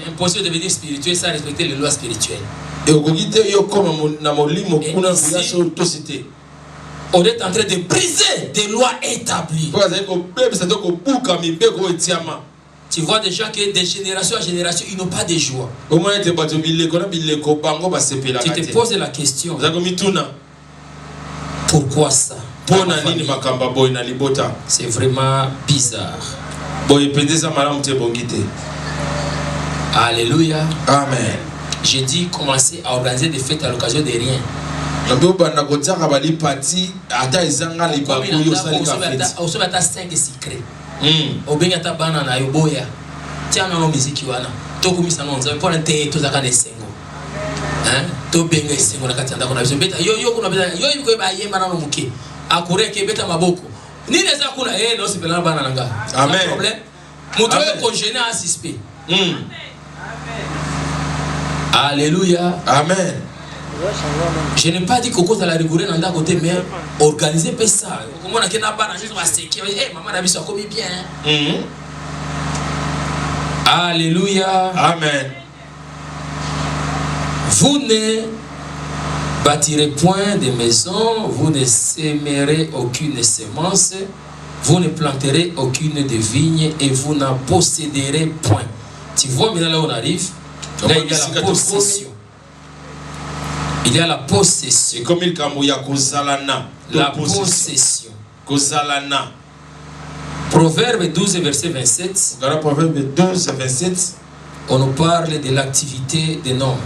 impossible de devenir spirituel sans respecter les lois spirituelles. Et ici, on est en train de briser des lois établies. Tu vois déjà que de génération à génération, ils n'ont pas de joie. Tu te poses la question. Pourquoi ça? C'est vraiment bizarre. Alléluia.
Amen.
J'ai dit commencer à organiser des fêtes à l'occasion de rien.
Comme il y
a 5 secrets. Au bien, il y a banana, boya. Tiens, non, musique, wana. Toku misano, on pour un thé, tout ça, des sengo. Hein? To benga isengo na kati ndako na biso beta yo kuna beta yo ko ba yemba na muke akure ke beta maboko ni neza kuna no sipela bana nanga.
Amen.
Pas problème. Muto ko gêner à suspect. Alléluia.
Amen.
Je n'ai pas dit que quand la rigoureux dans ta côté mais organiser pas ça. Comment on a qu'un bana juste va séquer. Eh maman a vu ça comme bien. Alléluia.
Amen.
Vous ne bâtirez point de maisons, vous ne sèmerez aucune semence, vous ne planterez aucune de vignes et vous n'en posséderez point. Tu vois maintenant là où on arrive, là il y a la possession. Il y a la possession.
Comme il kamouya kozalana.
La possession.
Kozalana.
Proverbe 12 verset 27.
Proverbe 12 27.
On nous parle de l'activité d'un homme.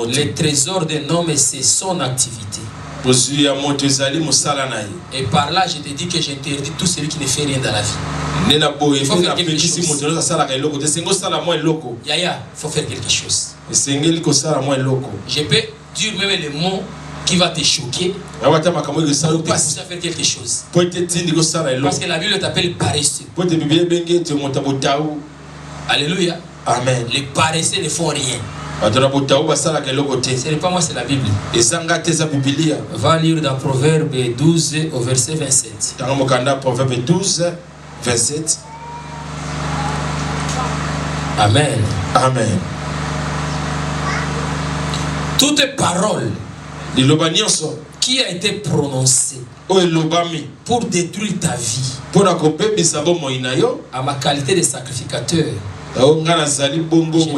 Les trésors d'un homme, c'est son activité. Et par là, je te dis que j'interdis tout celui qui ne fait rien dans la vie. Il faut faire quelque chose. Yaya, il faut faire quelque chose. Je peux dire même les mots qui va te choquer pour te pousser à faire quelque chose. Parce que la Bible t'appelle paresseux. Alléluia.
Amen.
Les paresseux ne font rien. Ce n'est pas moi, c'est la Bible. Va lire dans Proverbe 12 au verset 27.
Proverbe 12, 27.
Amen.
Amen.
Toute parole qui a été prononcée pour détruire ta vie, à ma qualité de sacrificateur, je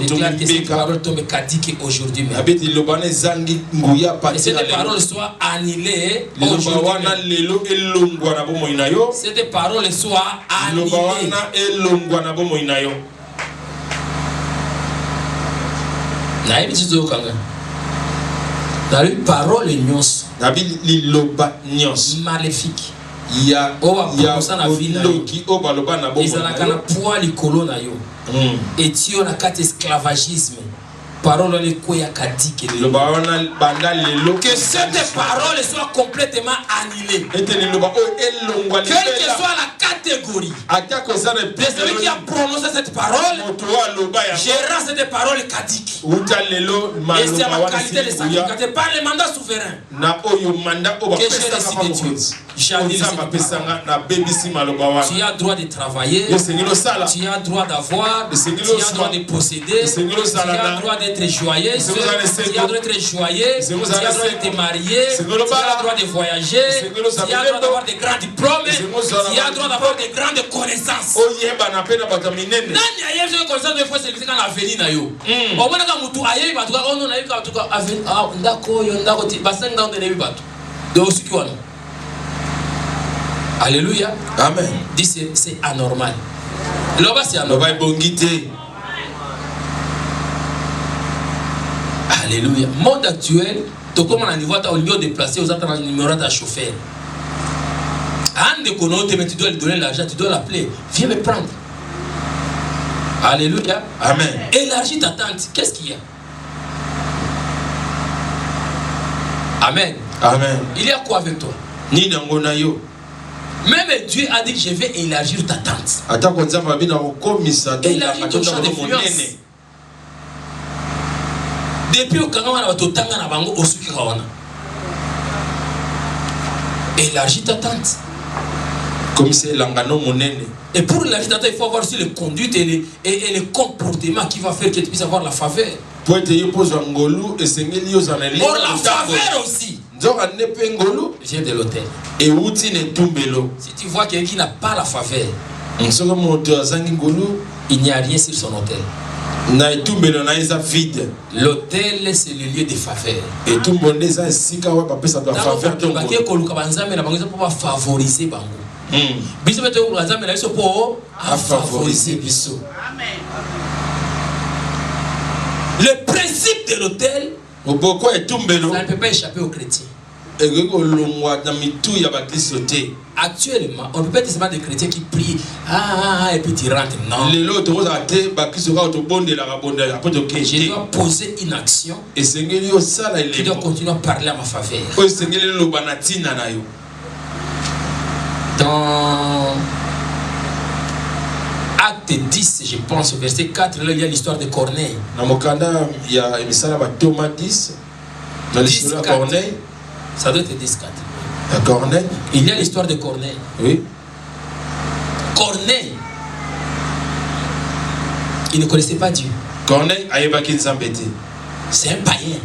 déclare que cette parole tombe caduque aujourd'hui même. Que cette parole soit annulée aujourd'hui même. Cette parole soit annulée. Dans une parole maléfique. Il y a et tu as un esclavagisme. Parole que cette parole soit complètement annulée. Quelle que soit la catégorie de celui qui a prononcé cette parole, je rends cette parole caduque. Et c'est à ma qualité de sacrificateur par le mandat souverain que j'ai décidé de Dieu. J'annule cette parole. Tu as droit de travailler, tu as droit d'avoir, tu as droit de posséder, tu as droit d'être joyeuse, tu as droit d'être joyeux, tu as droit de te marier, tu as droit de voyager, tu as droit d'avoir des grands diplômes, tu as droit d'avoir des grandes connaissances. Nani ayebi zo connaissance de fois c'est quand l'avenir na yo. Au moins quand mutu ayebi batu ka ono na yuka batu ka avenir ndako yo ndako ti basanga ndo na batu. Donc ce qui wana. Alléluia.
Amen.
Dis c'est anormal. Là-bas c'est anormal. Alléluia. Monde actuel, tu comment on a niveau au lieu de déplacer aux autres numéros de chauffeur. Un de connaître mais tu dois lui donner l'argent, tu dois l'appeler. Viens me prendre. Alléluia.
Amen.
Élargis ta tente. Qu'est-ce qu'il y a? Amen.
Amen.
Il y a quoi avec toi?
Ni nangona yo.
Même Dieu a dit que je vais élargir ta tente. Élargir ton champ d'influence. Depuis au Kanga, on a tout tanga na bango osuki kawana. Élargis ta tente.
Comme c'est l'angano monene.
Et pour élargir ta tente, il faut avoir aussi les conduites et les comportements qui va faire que tu puisses avoir la faveur.
Pour être pose ngolu et sengeli yo zaneli.
Pour la faveur aussi. Viens de l'hôtel.
Et outi ne tumbelo.
Si tu vois quelqu'un qui n'a pas la faveur, il n'y a rien sur son hôtel. L'hôtel c'est le lieu de faveur.
Et tout le monde est ainsi qu'à faveur.
Favoriser bango. Favoriser biso. Le principe de l'hôtel, ça ne peut pas échapper aux chrétiens. Actuellement, on ne peut pas être seulement des chrétiens qui prient et puis tu rentres. Non. Je dois poser une action qui doit continuer à parler à ma faveur. Dans Acte 10, je pense, au verset 4, là, il y a l'histoire de Corneille.
Il y a Thomas 10, dans l'histoire de Corneille.
Ça doit être 10, 4.
Corneille.
Il y a l'histoire de Corneille.
Oui.
Corneille, il ne connaissait pas Dieu.
Corneille,
c'est un païen.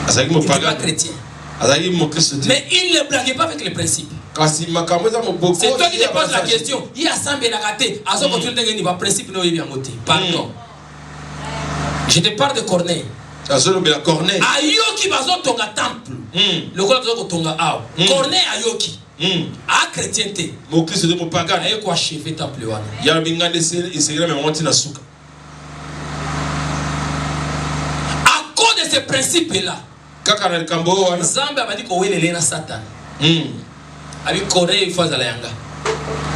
Il n'était pas chrétien. Mais il ne blaguait pas avec les principes. C'est toi qui te poses la question. Il y a Sambe la raté. À ce moment-là, il va principe nous y pardon. Je te parle de Corneille. Ayoki bazo tonga temple. Le quoi bazo tonga ao. Corneille ayoki. A chrétienté.
Mon Christ de mon pagan.
Ayo quoi chef temple wana.
Ya bingande il se grame monti na suka.
À cause de ces principes là.
Kaka na kambo wana.
Zambe abadi ko welele na Satan. Abi Corneille faza la yanga.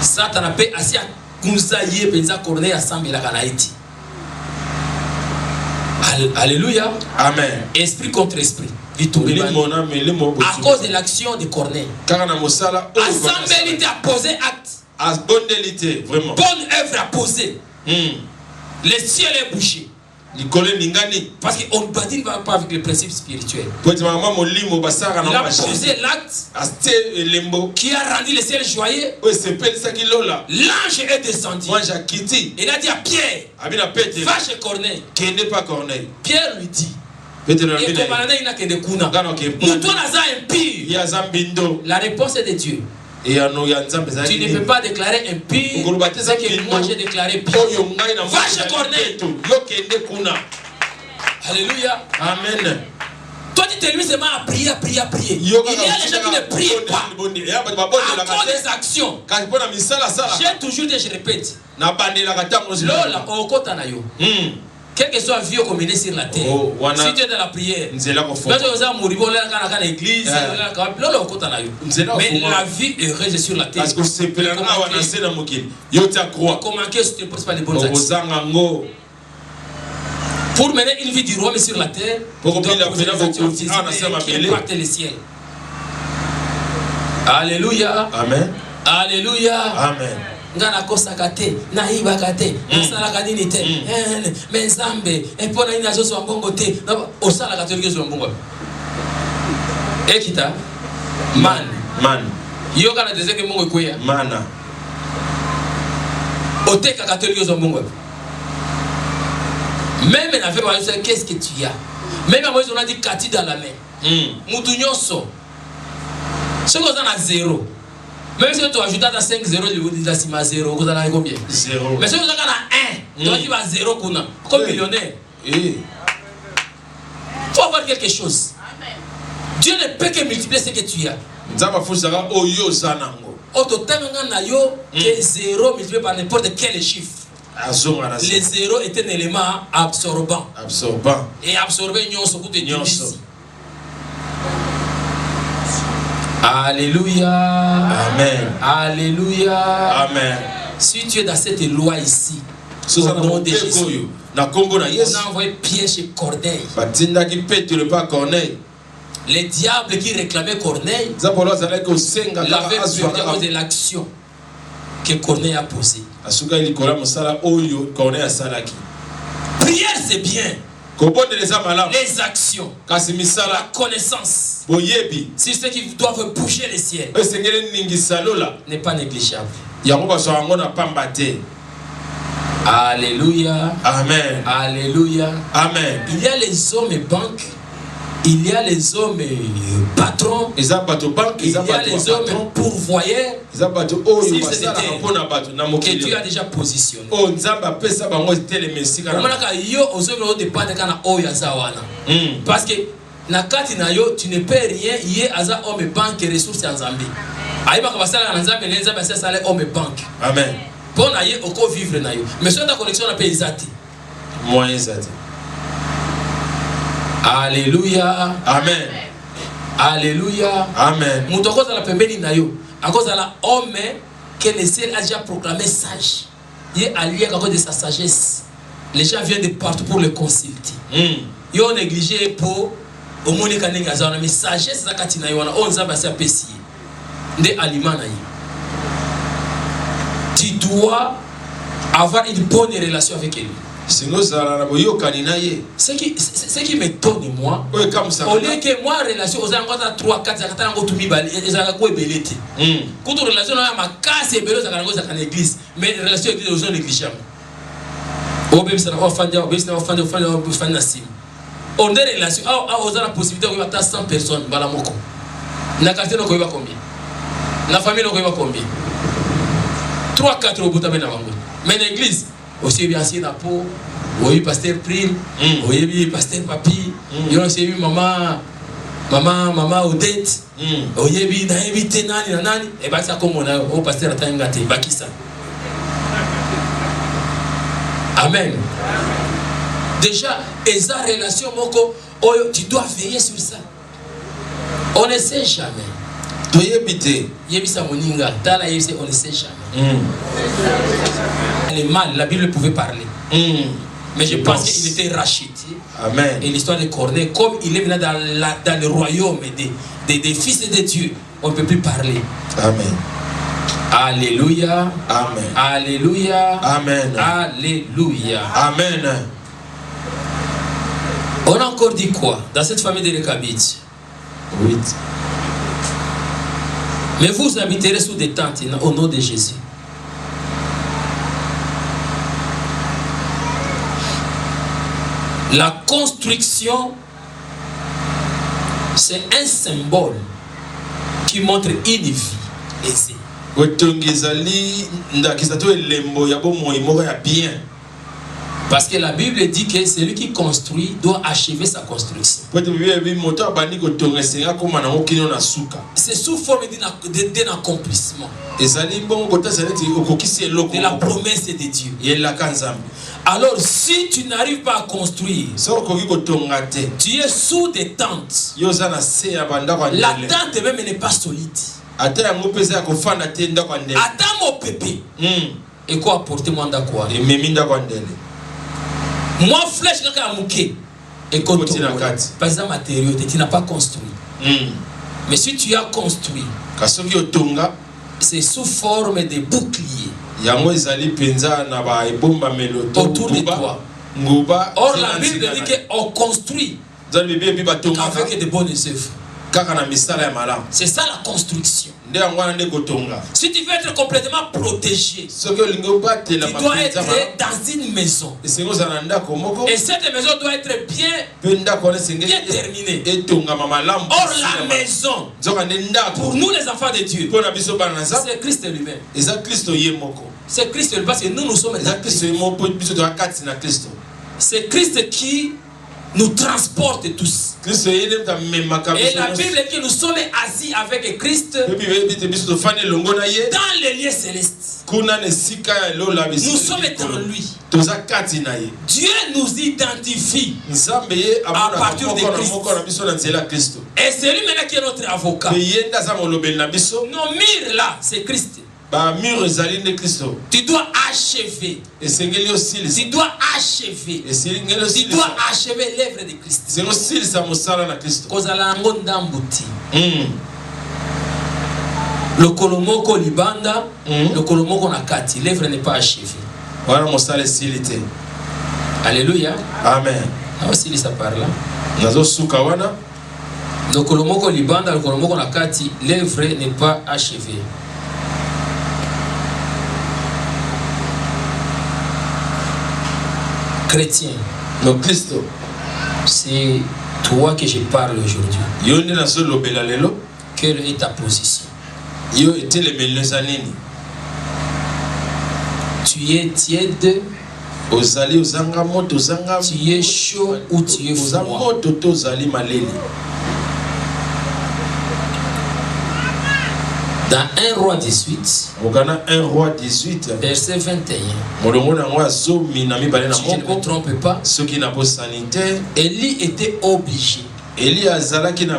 Satan a pe asia kunza ye penza Corneille asambe la kanaiti. Alléluia.
Amen.
Esprit contre esprit. À cause de l'action de Corneille. Assemblée a posé acte.
Vraiment.
Bonne œuvre a posé. Le ciel est bouché. Parce qu'on ne bâtit pas avec les principes spirituels. Il a posé l'acte qui a rendu le ciel joyeux. L'ange est descendu. Il a dit à Pierre, va chez Corneille. Pierre lui dit, la réponse est de Dieu. Tu ne peux pas déclarer impie ce que moi j'ai déclaré pire. Va chez Corneille. Alléluia.
Amen.
Toi tu te limites seulement à prier, à prier, à prier. Il y a des gens qui ne prient pas à cause des actions. J'ai toujours dit, je répète. Lola, okota na yo. Quel que soit vieux comme sur la terre, si tu es dans la prière, mais la vie heureuse sur la terre. Comment est-ce que tu ne poses pas les bonnes actions? Pour mener une vie du roi mais sur la terre, tu dois poser des actions qui impactent le ciel. Alléluia.
Amen.
Alléluia.
Amen.
Ngana kosakate na ibakate nasala nini te mais Nzambe epona ina zo so mbongo te osala katolike zo mbongo ekita man yo kana dezeke mbongo ikoya
mana
oteka katolike zo mbongo même na faire ça qu'est-ce que tu as même moi on a dit kati dans la main mutu nyonso ce qu'on a 0. Même si tu ajoutes à 5 0, tu dis à 0, vous allez combien? 0. Mais si vous avez 1, tu vas dire 0 comme millionnaire. Il faut avoir quelque chose. Dieu ne peut que multiplier ce que tu as. Au total, que 0 multiplié par n'importe quel chiffre. Les 0 est un élément absorbant. Et absorber ce que tu dis. Alléluia.
Amen.
Alléluia.
Amen.
Si tu es dans cette loi ici, au nom de Jésus, on a envoyé Pierre chez Corneille. Les diables qui réclamaient Corneille l'avaient perdu à cause de l'action que Corneille a posée. Prière, c'est bien. Les actions, la connaissance, c'est ce qui doivent bouger les ciels, n'est pas négligeable. Alléluia.
Amen.
Alléluia.
Amen.
Il y a les hommes banques, il y a les hommes patrons, il y a les hommes pourvoyeurs. Si c'était que Dieu a déjà positionné. Parce que nakati na yo tu ne peux rien yé aza homme banque ressources en Zambie. Aïba ka basala na Zambie les Zambie ça les homme banque.
Amen.
Bon aïe oko vivre na yo. Mais sur ta connexion na paysati.
Moyen zati.
Alléluia.
Amen.
Alléluia.
Amen.
Muto akoza la pembeni na yo. Akoza la homme que le ciel a déjà proclamé sage. Il est allié à cause de sa sagesse. Les gens viennent de partout pour le consulter. Ils ont négligé pour au monde kanenga zana mais sagesse zakati na yona on zaba sa pesi. Nde aliment na yi. Tu dois avoir une bonne relation avec lui. Ce qui m'étonne moi, au lieu que moi relation aux angles 3 4 zakata ngo tumi bali ezaka ko ebelete. Kuto relation na ma casse ebelo zakana ngo zakana église, mais relation avec les gens négligeables. Obé ça va faire obé ça va faire na sim. On a des relations on a la possibilité de avoir 100 personnes bala moko. Na quartier no ko iba combien? Na famille no ko iba combien? 3 4 au bout na bango. Mais l'église aussi bien assis na peau, oui pasteur prime, oui pasteur papi, il aussi maman Odette, oui bi na invité nani et bah ça comme on a au pasteur atangate bakisa. Amen. Déjà esa relation moko tu dois veiller sur ça. On ne sait jamais. Yebisa moninga, tala yebisa on ne sait jamais. Les mal, la Bible pouvait parler. Mais je pense qu'il était racheté.
Amen.
Et l'histoire de Corneille, comme il est maintenant dans le royaume des fils de Dieu, on ne peut plus parler.
Amen.
Alléluia.
Amen.
Alléluia.
Amen.
Alléluia.
Amen.
On a encore dit quoi dans cette famille de Réchabite?
8.
Mais vous habiterez sous des tentes au nom de Jésus. La construction, c'est un symbole qui montre une vie aisée. Parce que la Bible dit que celui qui construit doit achever sa construction. C'est sous forme d'un accomplissement. De la promesse de Dieu. Alors si tu n'arrives pas à construire, tu es sous des tentes. La tente même n'est pas solide. Attends mon pépé. Et quoi apporter moi d'accord? Moi flèche kaka mouké et quand par exemple matériaux tu n'as pas construit. Mais si tu as construit, c'est sous forme de bouclier autour de toi. Or la Bible dit qu'on construit avec de bonnes œuvres. C'est ça la construction. Si tu veux être complètement protégé, tu dois être dans une maison. Et cette maison doit être bien terminée. Or la maison, pour nous les enfants de Dieu, c'est Christ lui-même. C'est Christ lui-même parce que nous sommes dans Christ. C'est Christ qui nous transporte tous. Et la Bible dit que nous sommes assis avec Christ dans les lieux célestes. Nous sommes dans lui. Dieu nous identifie à partir de Christ. Et c'est lui maintenant qui est notre avocat. Nos murs là, c'est Christ. Tu dois achever. Tu dois achever. Tu dois achever l'œuvre de Christ. Le kolomoko libanda, le kolomoko nakati, l'œuvre n'est pas achevée. Alléluia.
Amen.
Aussi ça parle là. Le kolomoko libanda, le kolomoko nakati, l'œuvre n'est pas achevée. Chrétien, c'est toi que je parle aujourd'hui. Quelle est ta position? Tu es tiède, tu es chaud ou tu es froid. Dans 1 Roi 18, verset 21, si je ne me trompe pas, Élie était obligé
Élie azalaki na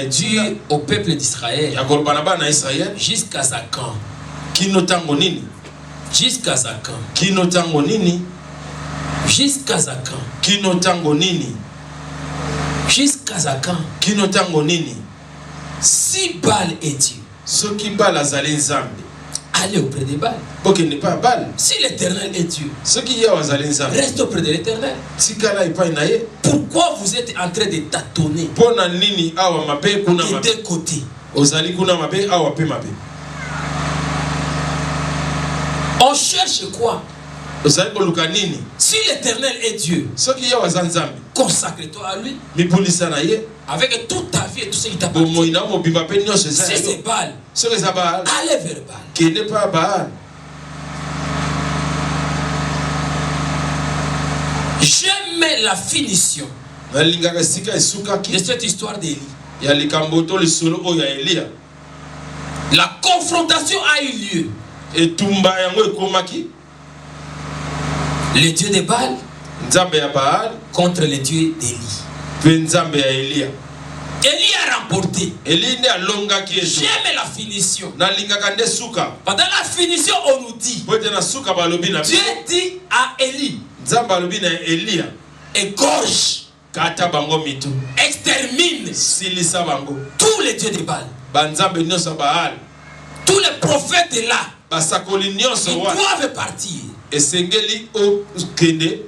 dit au peuple d'Israël
ya kolobana bana Israël
jusqu'à Zakan.
kino tango nini?
Jusqu'à Zakan.
Kino tango nini?
Jusqu'à Zakan.
Kino tango nini?
Jusqu'à Zakan.
Kino tango nini?
Si Baal est Dieu,
Soki Baal azali nzambe,
allez auprès de Baal.
boke n'est pas Baal.
Si l'Éternel est Dieu,
Soki ya azali nzambe,
reste auprès de l'Éternel.
tikala epai na ye.
Pourquoi vous êtes en train de tâtonner
Pona nini awa mabe kuna
des
mabe?
deux côtés?
Ozali kuna mabe awa pe mabe.
On cherche quoi?
Ozali koluka nini?
Si l'Éternel est Dieu,
Soki ya azali nzambe,
consacre-toi à lui
mibulisa na ye.
avec toute ta vie et tout ce qui t'appartient.
Bomoi na mobimba pe nyonso
Si
ezali.
c'est Baal,
Soki eza Baal,
allez vers Baal.
kende pa Baal.
J'aime la finition
Nalingaka sika
de
esukaki
cette histoire d'Élie.
ya likambo to lisolo oyo ya Elia.
La confrontation a eu lieu.
Etumba yango ekomaki
Le Dieu de Baal
nzambe ya Baal
contre le Dieu d'Élie.
pe nzambe ya Elia.
Élie a remporté.
Eli nde alongaki etu.
J'aime la finition.
Nalingaka nde suka.
Pendant la finition, on nous dit,
Po ete na suka balobi na
Dieu
biso.
dit à Élie,
Nzambe alobi na Elia,
égorge,
kata bango mitu,
extermine
silisa bango.
tous les dieux de Baal.
Banzambe nyonso ya Baal,
Tous les prophètes là,
basakoli
ils
nyonso wana
doivent partir.
esengeli okende,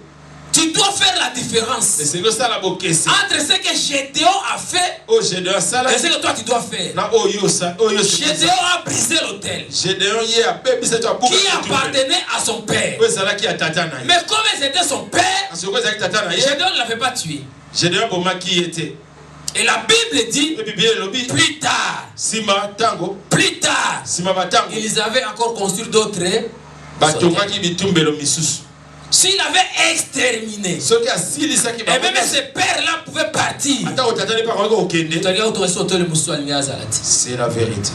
Tu dois faire la différence
esengeli osala bokesi
entre ce que Gédéon a fait
oyo Gédéon asala
et ce que toi tu dois faire.
na oyo
Gédéon a brisé l'autel
Gédéon ye abebisa to abuka
qui appartenait à son père.
oyo ezalaki ya tata na ye.
Mais comme c'était son père,
Kasi oyo ezalaki tata na ye,
Gédéon ne l'avait pas tué.
Gédéon abomaki ye te.
Et la Bible dit,
Pe Biblia elobi
plus tard,
sima batango
ils avaient encore construit d'autres.
batongaki bitumbelo misusu.
S'il avait exterminé,
Soki asilisaki
et même ces pères-là pouvaient partir.
ata otata ne pa koki okende. C'est la vérité.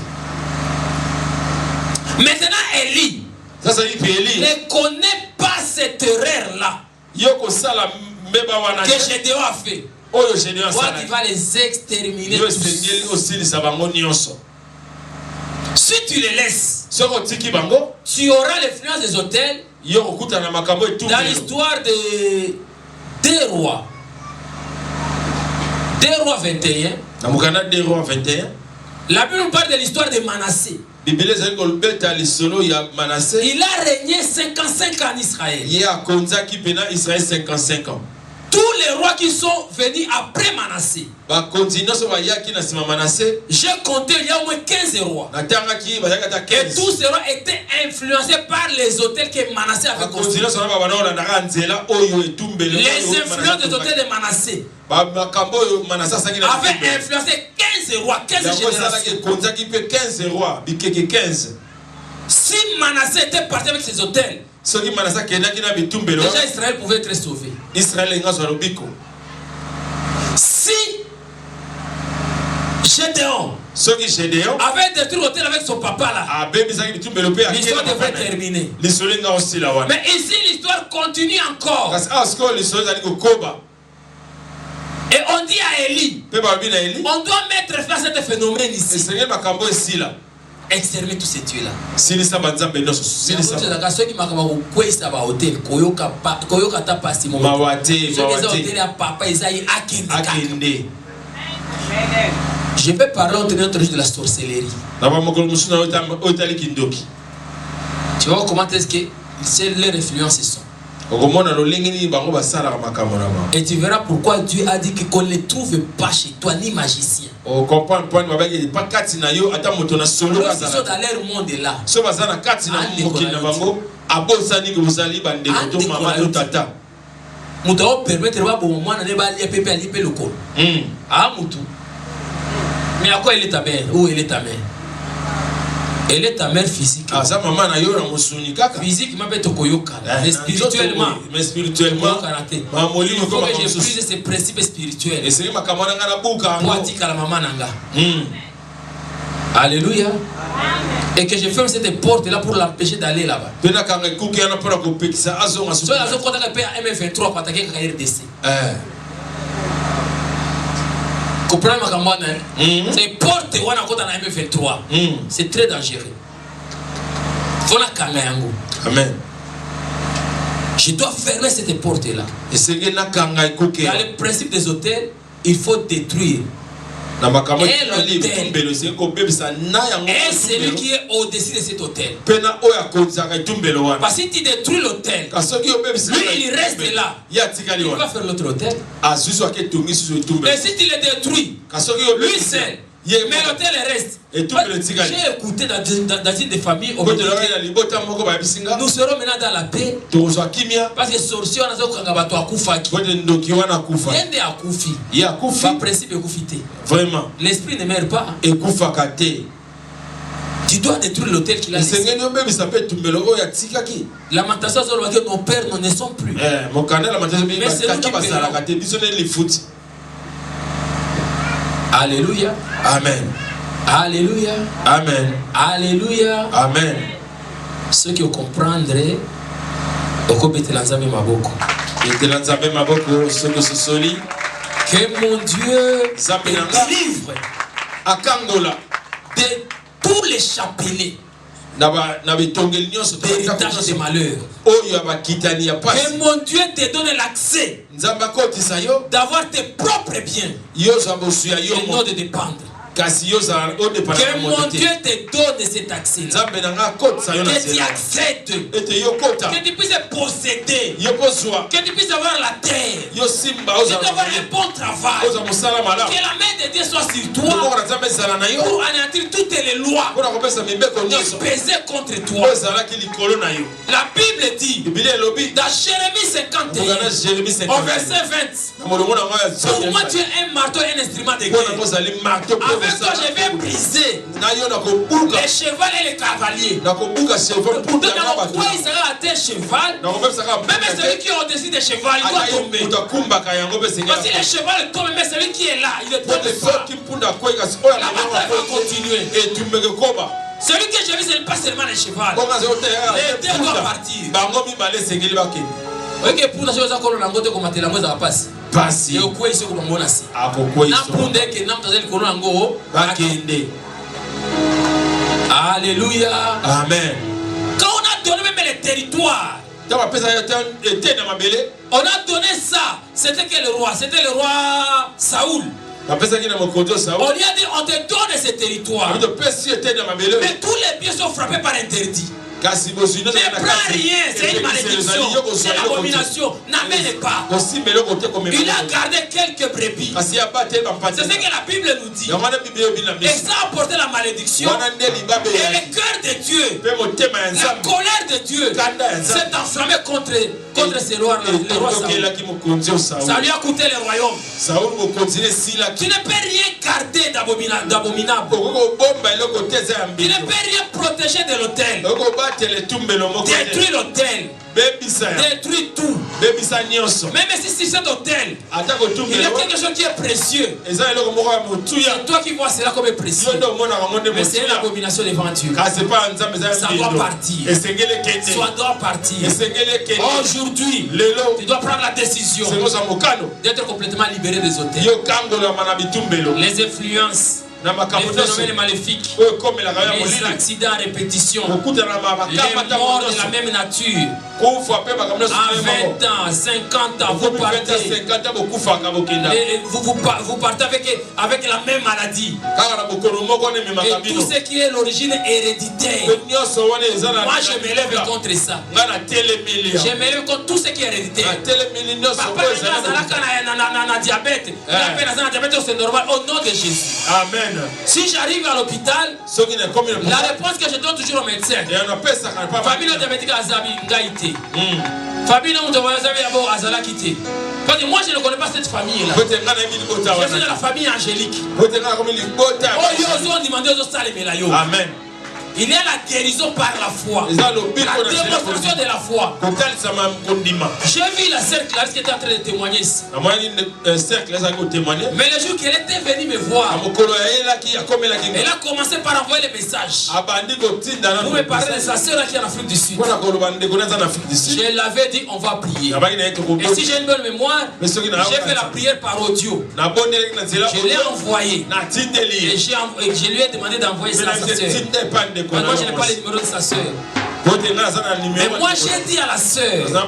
Maintenant, Élie
Sasa hivi Eli
ne connaît pas cette erreur-là
yo kosala mbeba wana
que Gédéon a fait.
oyo Gédéon
Toi,
asala
tu vas les exterminer
yo
tous.
esengeli osilisa bango nyonso.
Si tu les laisses,
Soki otiki bango
tu auras l'influence des hôtels
yo kokutana na makambo
dans
etumbelo.
l'histoire de deux rois. 2 Rois 21.
Na mokanda 2 Rois 21
La Bible nous parle de l'histoire de Manassé.
Biblia ezali kolobeta lisolo ya Manasse.
Il a régné 55 ans en Israël.
Ye akonzaki pena Israël 55 ans.
Tous les rois qui sont venus après Manassé,
Bakonzi nyonso bayaki na sima Manasse.
j'ai compté, il y a au moins 15 rois.
Natangaki bazalaki ata
Et
15.
tous ces rois étaient influencés par les hôtels que Manassé avait
Bakonzi
construits.
nyonso na babana olandaka nzela oyo etumbelo.
Les influences des hôtels de Manassé
Makambo oyo Manasse asaki na
avaient influencé 15 rois, 15 générations.
ekonzaki pe 15 rois bikeke 15.
Si Manassé était parti avec ses hôtels,
Soki Manasse akendaki na bitumbelo
déjà Israël pouvait être sauvé.
Israël engazwa lobiko.
Si Gédéon
Soki Gédéon
avait détruit l'hôtel avec son papa là,
abebisaki bitumbelo pe
l'histoire
akenda
devrait
papa na ye.
terminer.
Lisolo nga osila wana.
Mais ici, l'histoire continue encore.
Kasi asko lisolo ezali kokoba.
Et on dit à Élie,
Pe balobi na Eli
on doit mettre fin à ce phénomène ici.
esengeli makambo esila.
Exterminer tous ces dieux là.
Silisa banzambe nyonso silisa. Mawate akende.
Je vais parler au tenir de la sorcellerie.
Na ba mokolo musu na otali kindoki.
Tu vois comment est-ce que c'est leur influence sont.
Okomona lolingi ni bango basala makambo na ba.
Et tu verras pourquoi Dieu a dit qu'on ne les trouve pas chez toi ni magicien.
O comprendre point babaki pas kati na yo ata moto na solo
Ils sont
kazala.
dans leur monde là.
So bazana kati na mokili na bango abosani ko musali bande ko mama to tata.
Mutu au permettre ba bon mwana ne ba lia pepe ali pe lokolo. Ah mutu. Mais à quoi elle est ta mère? Où elle est ta mère? Elle est ta mère physique.
Ah ça maman na yo na musuni kaka.
Physiquement peut te koyoka. Mais spirituellement.
Mais spirituellement.
Il faut que je brise ces principes spirituels.
Et c'est makambo na ngana buka
Pour
ngo.
attirer la maman nanga. Alléluia. Et que je ferme cette porte là pour l'empêcher d'aller là-bas.
Pena kanga kuki ana para ko pekisa azonga
So la zone quand on a M23 pour attaquer la RDC. Comprenez ma campagne? C'est porte où on a côté en M23. C'est très dangereux. Faut la calmer.
Amen.
Je dois fermer cette porte-là.
Et c'est que na kanga ikuke.
Dans le principe des hôtels, il faut détruire. Et celui qui est au-dessus de cet hôtel. Parce que si tu détruis l'hôtel, lui il reste là. Il va faire l'autre hôtel. Mais si tu le détruis, lui seul. Mais l'hôtel reste. J'ai écouté dans une des familles, nous serons maintenant dans la paix. Parce que sorciers on a dit akufaki. Yende akufi. Pas principe ekufité. Vraiment. L'esprit ne meurt pas. Tu dois détruire l'hôtel qu'il a laissé. Lamentation sur lequel nos pères ne sont plus. Mais c'est nous qui payons. Alléluia.
Amen.
Alléluia.
Amen.
Alléluia.
Amen.
Ceux qui comprendront, que mon Dieu délivre de tous les chapelets d'héritage des malheurs. Que mon Dieu te donne l'accès d'avoir tes propres biens et non de dépendre. Que mon Dieu te donne cet accès que tu acceptes, que tu puisses posséder, que tu puisses avoir la terre, que tu puisses avoir un bon travail, que la main de Dieu soit sur toi pour anéantir toutes les lois qui pesaient contre toi. La Bible dit dans Jérémie 51 au verset 20, pour moi tu es un marteau et un instrument de guerre. Avec toi je vais briser les chevals et les cavaliers. Donc quoi il sera à tes cheval, même celui qui est au-dessus des chevals, il doit tomber. Parce que les chevals tombent, mais celui qui est là, il est tombé pas. La bataille va continuer. Celui que j'ai vu, ce n'est pas seulement les chevals. Les deux doivent partir. Ok, pour la chose qu'on a ngote comme atela ngoza passe. Passe. Et au quoi ici comme ngona si. Akokwa ici. Na punde que nam tazel kono ngo bakende. Alléluia. Amen. Quand on a donné même les territoires, on a donné ça. C'était quel roi? C'était le roi Saoul. On lui a dit on te donne ces territoires. Mais tous les biens sont frappés par interdit. Ne prends rien, c'est une malédiction, c'est l'abomination, n'amène pas. Il a gardé quelques brebis. C'est ce que la Bible nous dit. Et ça a apporté la malédiction. Et le cœur de Dieu, la colère de Dieu s'est enflammée contre ce roi-là, le roi Saoul. Ça lui a coûté le royaume. Tu ne peux rien garder d'abominable. Tu ne peux rien protéger de l'autel. Détruis l'autel. Détruis tout. Même si cet hôtel, il y a quelque chose qui est précieux. C'est toi qui vois cela comme précieux. Mais c'est une abomination devant Dieu. Ça doit partir. Ça doit partir. Aujourd'hui, tu dois prendre la décision d'être complètement libéré des hôtels. Les influences, les phénomènes maléfiques, les accidents à répétition, les morts de la même nature. À 20 ans, 50 ans, vous partez. Vous partez avec la même maladie. Et tout ce qui est l'origine héréditaire. Moi je me lève contre ça. Je me lève contre tout ce qui est héréditaire. Papa n'a diabète. C'est normal au nom de Jésus. Amen. Si j'arrive à l'hôpital, la réponse que je donne toujours au médecin, famille diabétique Azabi Ngaïté. Famille Azala quitté. Parce que moi je ne connais pas cette famille là. Je suis de la famille angélique. Amen. Il y a la guérison par la foi. La démonstration de la foi. J'ai vu la sœur Clarisse qui était en train de témoigner ici. Mais le jour qu'elle était venue me voir, elle a commencé par envoyer les messages. Vous me parlez de sa sœur qui est en Afrique du Sud. Je l'avais dit, on va prier. Et si j'ai une bonne mémoire, j'ai fait la prière par audio. Je l'ai envoyé. Et je lui ai demandé d'envoyer ça à sa sœur. Moi, je n'ai pas le numéro de sa sœur. Mais moi, j'ai dit à la sœur que la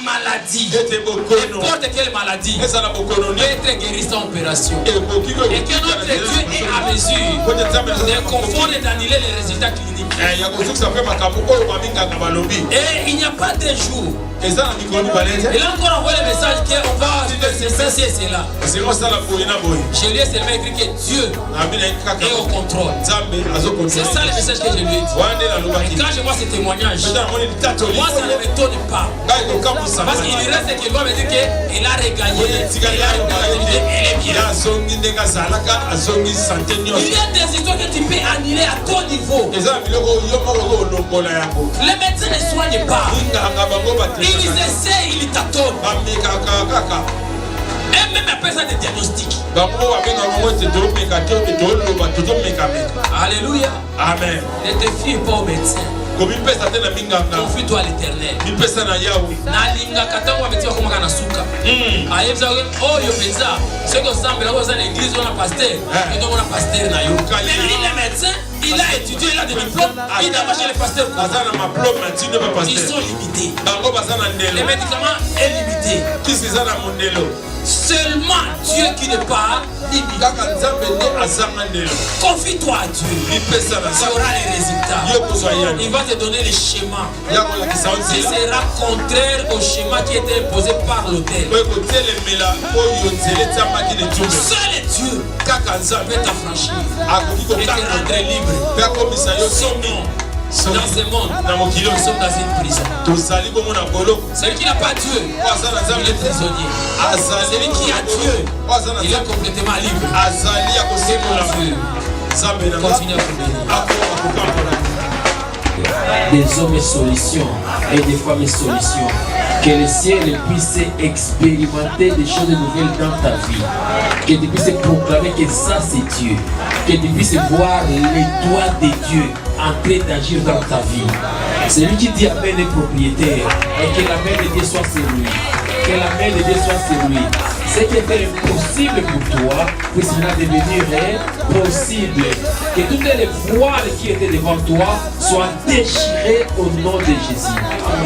maladie, n'importe quelle maladie, peut être guérie sans opération. Et que notre Dieu est à mesure de confondre et d'annuler les résultats cliniques. Et il n'y a pas de jour. Il a encore envoyé le message qu'on va faire ceci et cela. Je lui ai seulement écrit que Dieu est au contrôle. C'est ça le message que je lui ai dit. Et quand je vois ce témoignage, moi ça ne m'étonne pas. Parce qu'il reste qu'il doit me dire qu'elle a regagné, elle est bien. Il y a des histoires que tu peux annuler à ton niveau. Les médecins ne soignent pas. Ils essaient, ils tâtonnent. Et même après ça des diagnostics. Alléluia. Amen. Ne te fie pas au médecin. Confie-toi à l'éternel. Nalinga katango ametiwa kama kana suka. Ayebza oh yo peza. Ce que semble là dans l'église on a pasteur. Et donc on a pasteur na yo. Mais le médecin, il a étudié, il a des diplômes. Il n'a pas chez les pasteurs. Ils sont limités. Les médicaments sont limités. Seulement Dieu qui n'est pas limité. Confie-toi à Dieu. Tu auras les résultats. Il va te donner les schémas. Ce sera contraire au schéma qui était imposé par l'autel. Seul Dieu peut t'affranchir et te rendre libre. Son nom. Dans ce monde, nous sommes dans une prison. Celui qui n'a pas Dieu, il est prisonnier. Celui qui a Dieu, il est complètement libre. Continuez à prier. Des hommes et solutions et des femmes et solutions. Que le ciel puisse expérimenter des choses nouvelles dans ta vie. Que tu puisses proclamer que ça c'est Dieu. Que tu puisses voir l'étoile de Dieu en train d'agir dans ta vie. C'est lui qui dit Amen est propriétaire. Et que la main de Dieu soit sur lui. Que la main de Dieu soit sur lui. Ce qui était impossible pour toi puisse maintenant devenir possible. Que toutes les voiles qui étaient devant toi soient déchirées au nom de Jésus.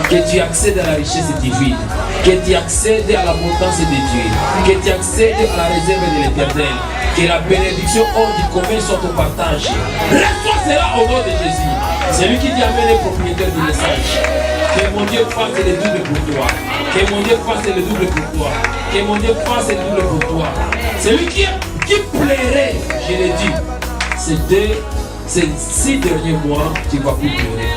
Que tu accèdes à la richesse divine. Que tu accèdes à l'abondance de Dieu. Que tu accèdes à la réserve de l'Éternel. Que la bénédiction hors du commun soit au partage. Reçois cela au nom de Jésus. C'est lui qui dit Amen les propriétaires du message. Que mon Dieu fasse le double pour toi. Que mon Dieu fasse le double pour toi. Que mon Dieu fasse le double pour toi. C'est lui qui plairait, je l'ai dit. Ces 6 derniers mois, tu ne vas plus pleurer.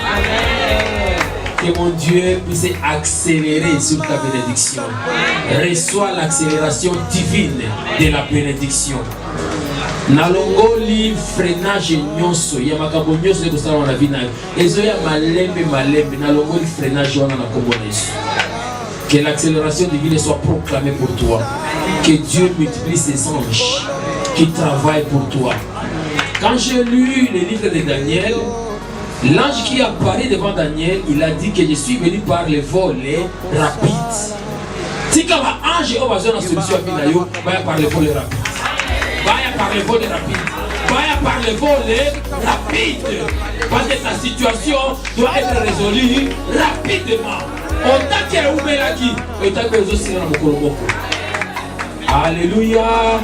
Que mon Dieu puisse accélérer sur ta bénédiction. Reçois l'accélération divine de la bénédiction. Nalongoli freinage nyonso ya makambo nyonso de kosala na vie na yo ezoya malembe nalongoli freinage wana na kombo na Yesu. Que l'accélération divine soit proclamée pour toi. Que Dieu multiplie ses anges qui travaillent pour toi. Quand j'ai lu le livre de Daniel, l'ange qui apparaît devant Daniel, il a dit que je suis venu par les vols rapides. Si quand l'ange est besoin de solution à Pinayo, va par les vols rapides. Va par les vols rapides. Va par les vols rapides. Parce que ta situation doit être résolue rapidement. Autant qu'il y a un qui autant que les aussi dans le Kolomoko. Alléluia.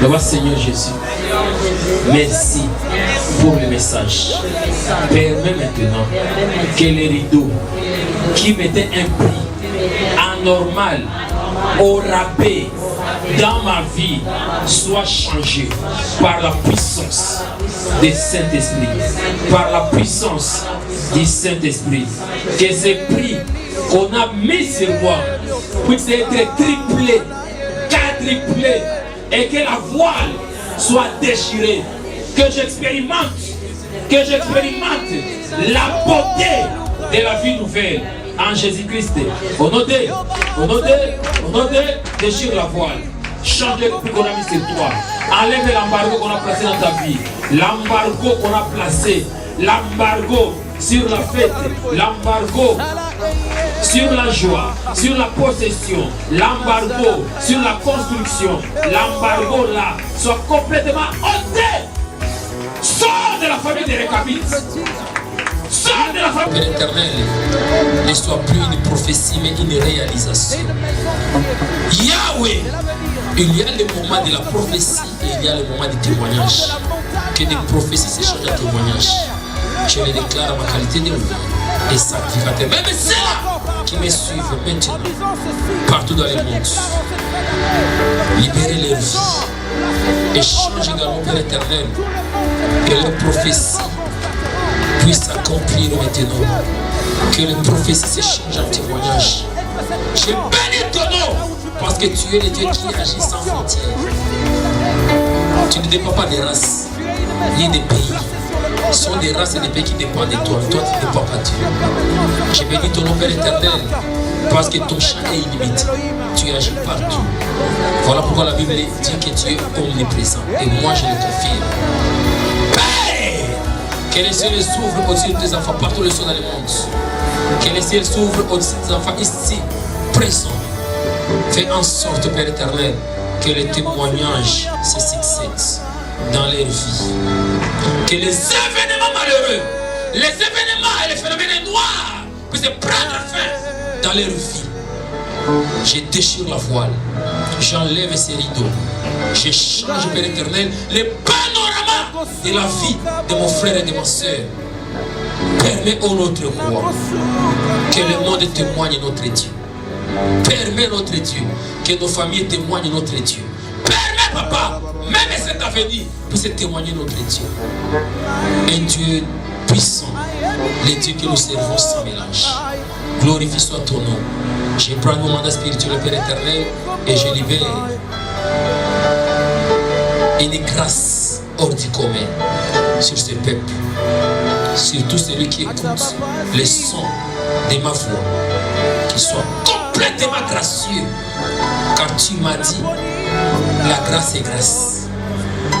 Merci Seigneur Jésus. Merci pour le message. Permets maintenant que les rideaux qui mettaient un prix anormal au rabais dans ma vie soient changés par la puissance du Saint-Esprit. Par la puissance du Saint-Esprit. Que ces prix qu'on a mis sur moi puissent être triplés, quadruplés, et que la voile soit déchirée que j'expérimente la beauté de la vie nouvelle en Jésus-Christ. Au nom de, déchire la voile. Change le prix qu'on a mis sur toi. Enlève l'embargo qu'on a placé dans ta vie. L'embargo qu'on a placé. L'embargo sur la fête. L'embargo sur la joie. Sur la possession. L'embargo sur la construction. L'embargo là soit complètement ôté. Sors de la famille des Récabites. Sors de la famille.
Père éternel, ne soit plus une prophétie mais une réalisation. Yahweh, il y a le moment de la prophétie et il y a le moment du témoignage. Que des prophéties s'échangent en témoignage. Je les déclare à ma qualité de roi et sanctificateur. Même ceux-là qui me suivent maintenant, partout dans les mondes, libérez leur vie. Et change également, Père éternel, que les prophéties puissent s'accomplir maintenant. Que les prophéties s'échangent en témoignage. Je bénis ton nom parce que tu es le Dieu qui agit sans frontières. Tu ne dépends pas des races ni des pays. Ce sont des races et des pays qui dépendent de toi. Toi, tu ne dépends pas de Dieu. Je bénis ton nom, Père éternel, parce que ton champ est illimité. Tu agis partout. Voilà pourquoi la Bible dit que tu es omniprésent. Et moi, je le confirme. Père, que les cieux s'ouvrent au-dessus de tes enfants, partout le sont dans le monde. Que les cieux s'ouvrent au-dessus de tes enfants ici, présents. Fais en sorte, Père éternel, que les témoignages se succèdent dans leur vie. Que les événements malheureux, les événements et les phénomènes noirs puissent prendre fin dans leur vie. Je déchire la voile, j'enlève ces rideaux, je change, Père éternel, le panorama de la vie de mon frère et de ma soeur. Permets au notre roi que le monde témoigne notre Dieu. Permets notre Dieu que nos familles témoignent notre Dieu. Permets, papa, même cet avenir puisse témoigner notre Dieu. Un Dieu puissant, le Dieu que nous servons sans mélange. Glorifie soit ton nom. Je prends mon mandat spirituel, Père éternel, et je libère une grâce hors du commun sur ce peuple, sur tout celui qui écoute les sons de ma voix, qui soit complètement gracieux, car tu m'as dit, la grâce est grâce.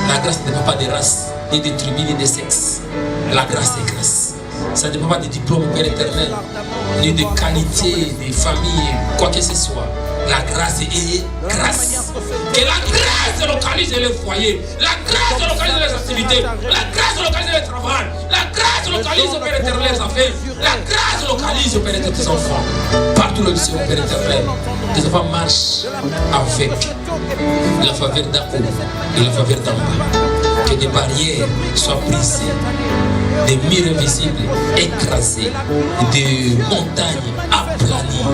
La grâce ne dépend pas de race, ni de tribu, ni de sexe. La grâce est grâce. Ça ne dépend pas de diplôme, Père éternel, ni de qualité, de famille, quoi que ce soit. La grâce est grâce. Que la grâce localise les foyers, la grâce localise les activités, la grâce localise le travail, la grâce localise, Père éternel, les affaires, la grâce localise, Père éternel, tes enfants. Partout où ils sont, Père éternel, tes enfants marchent avec la faveur d'en haut et la faveur d'en bas. Que des barrières soient brisées, des murs invisibles écrasés, des montagnes aplanies,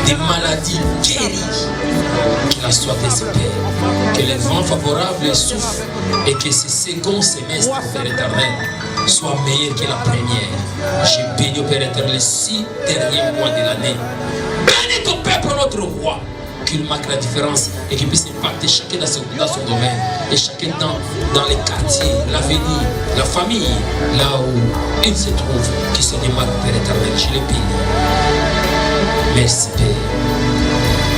des maladies guéries. Qu'il en soit espéré, que les vents favorables soufflent et que ce second semestre, Père éternel, soit meilleur que la première. Je bénis, Père éternel, les 6 derniers mois de l'année. Bénis ton peuple, notre roi, qu'il marque la différence et qu'il puisse impacter chacun dans son domaine et chacun dans les quartiers, l'avenir, la famille, là où il se trouve, qui se démarque, Père éternel. Je les bénis. Merci, Père.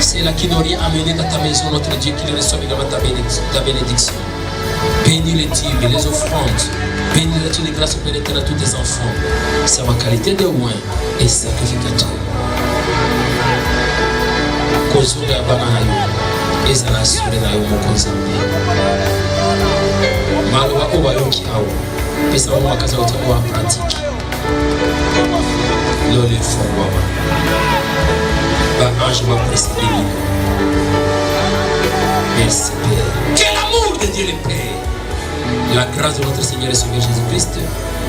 C'est là qui n'ont rien amené dans ta maison, notre Dieu, qui reçoit également ta bénédiction. Bénis les dîmes, les offrandes. Bénis les grâces, Père éternel, à tous tes enfants. C'est ma qualité de loin et sacrificateur. Kozunga abana na yo ezala sure na yo mokonzambe maloba obayoki awo pesa wa makaza otawa pratique lole fongwama ba ange va précéder lui. Merci Père. Que l'amour de Dieu le Père, la grâce de notre Seigneur et Sauveur Jésus-Christ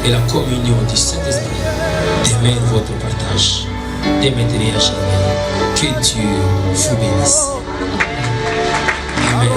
et la communion du Saint-Esprit demeure votre partage dès maintenant et à jamais. Que Dieu vous bénisse. Amen.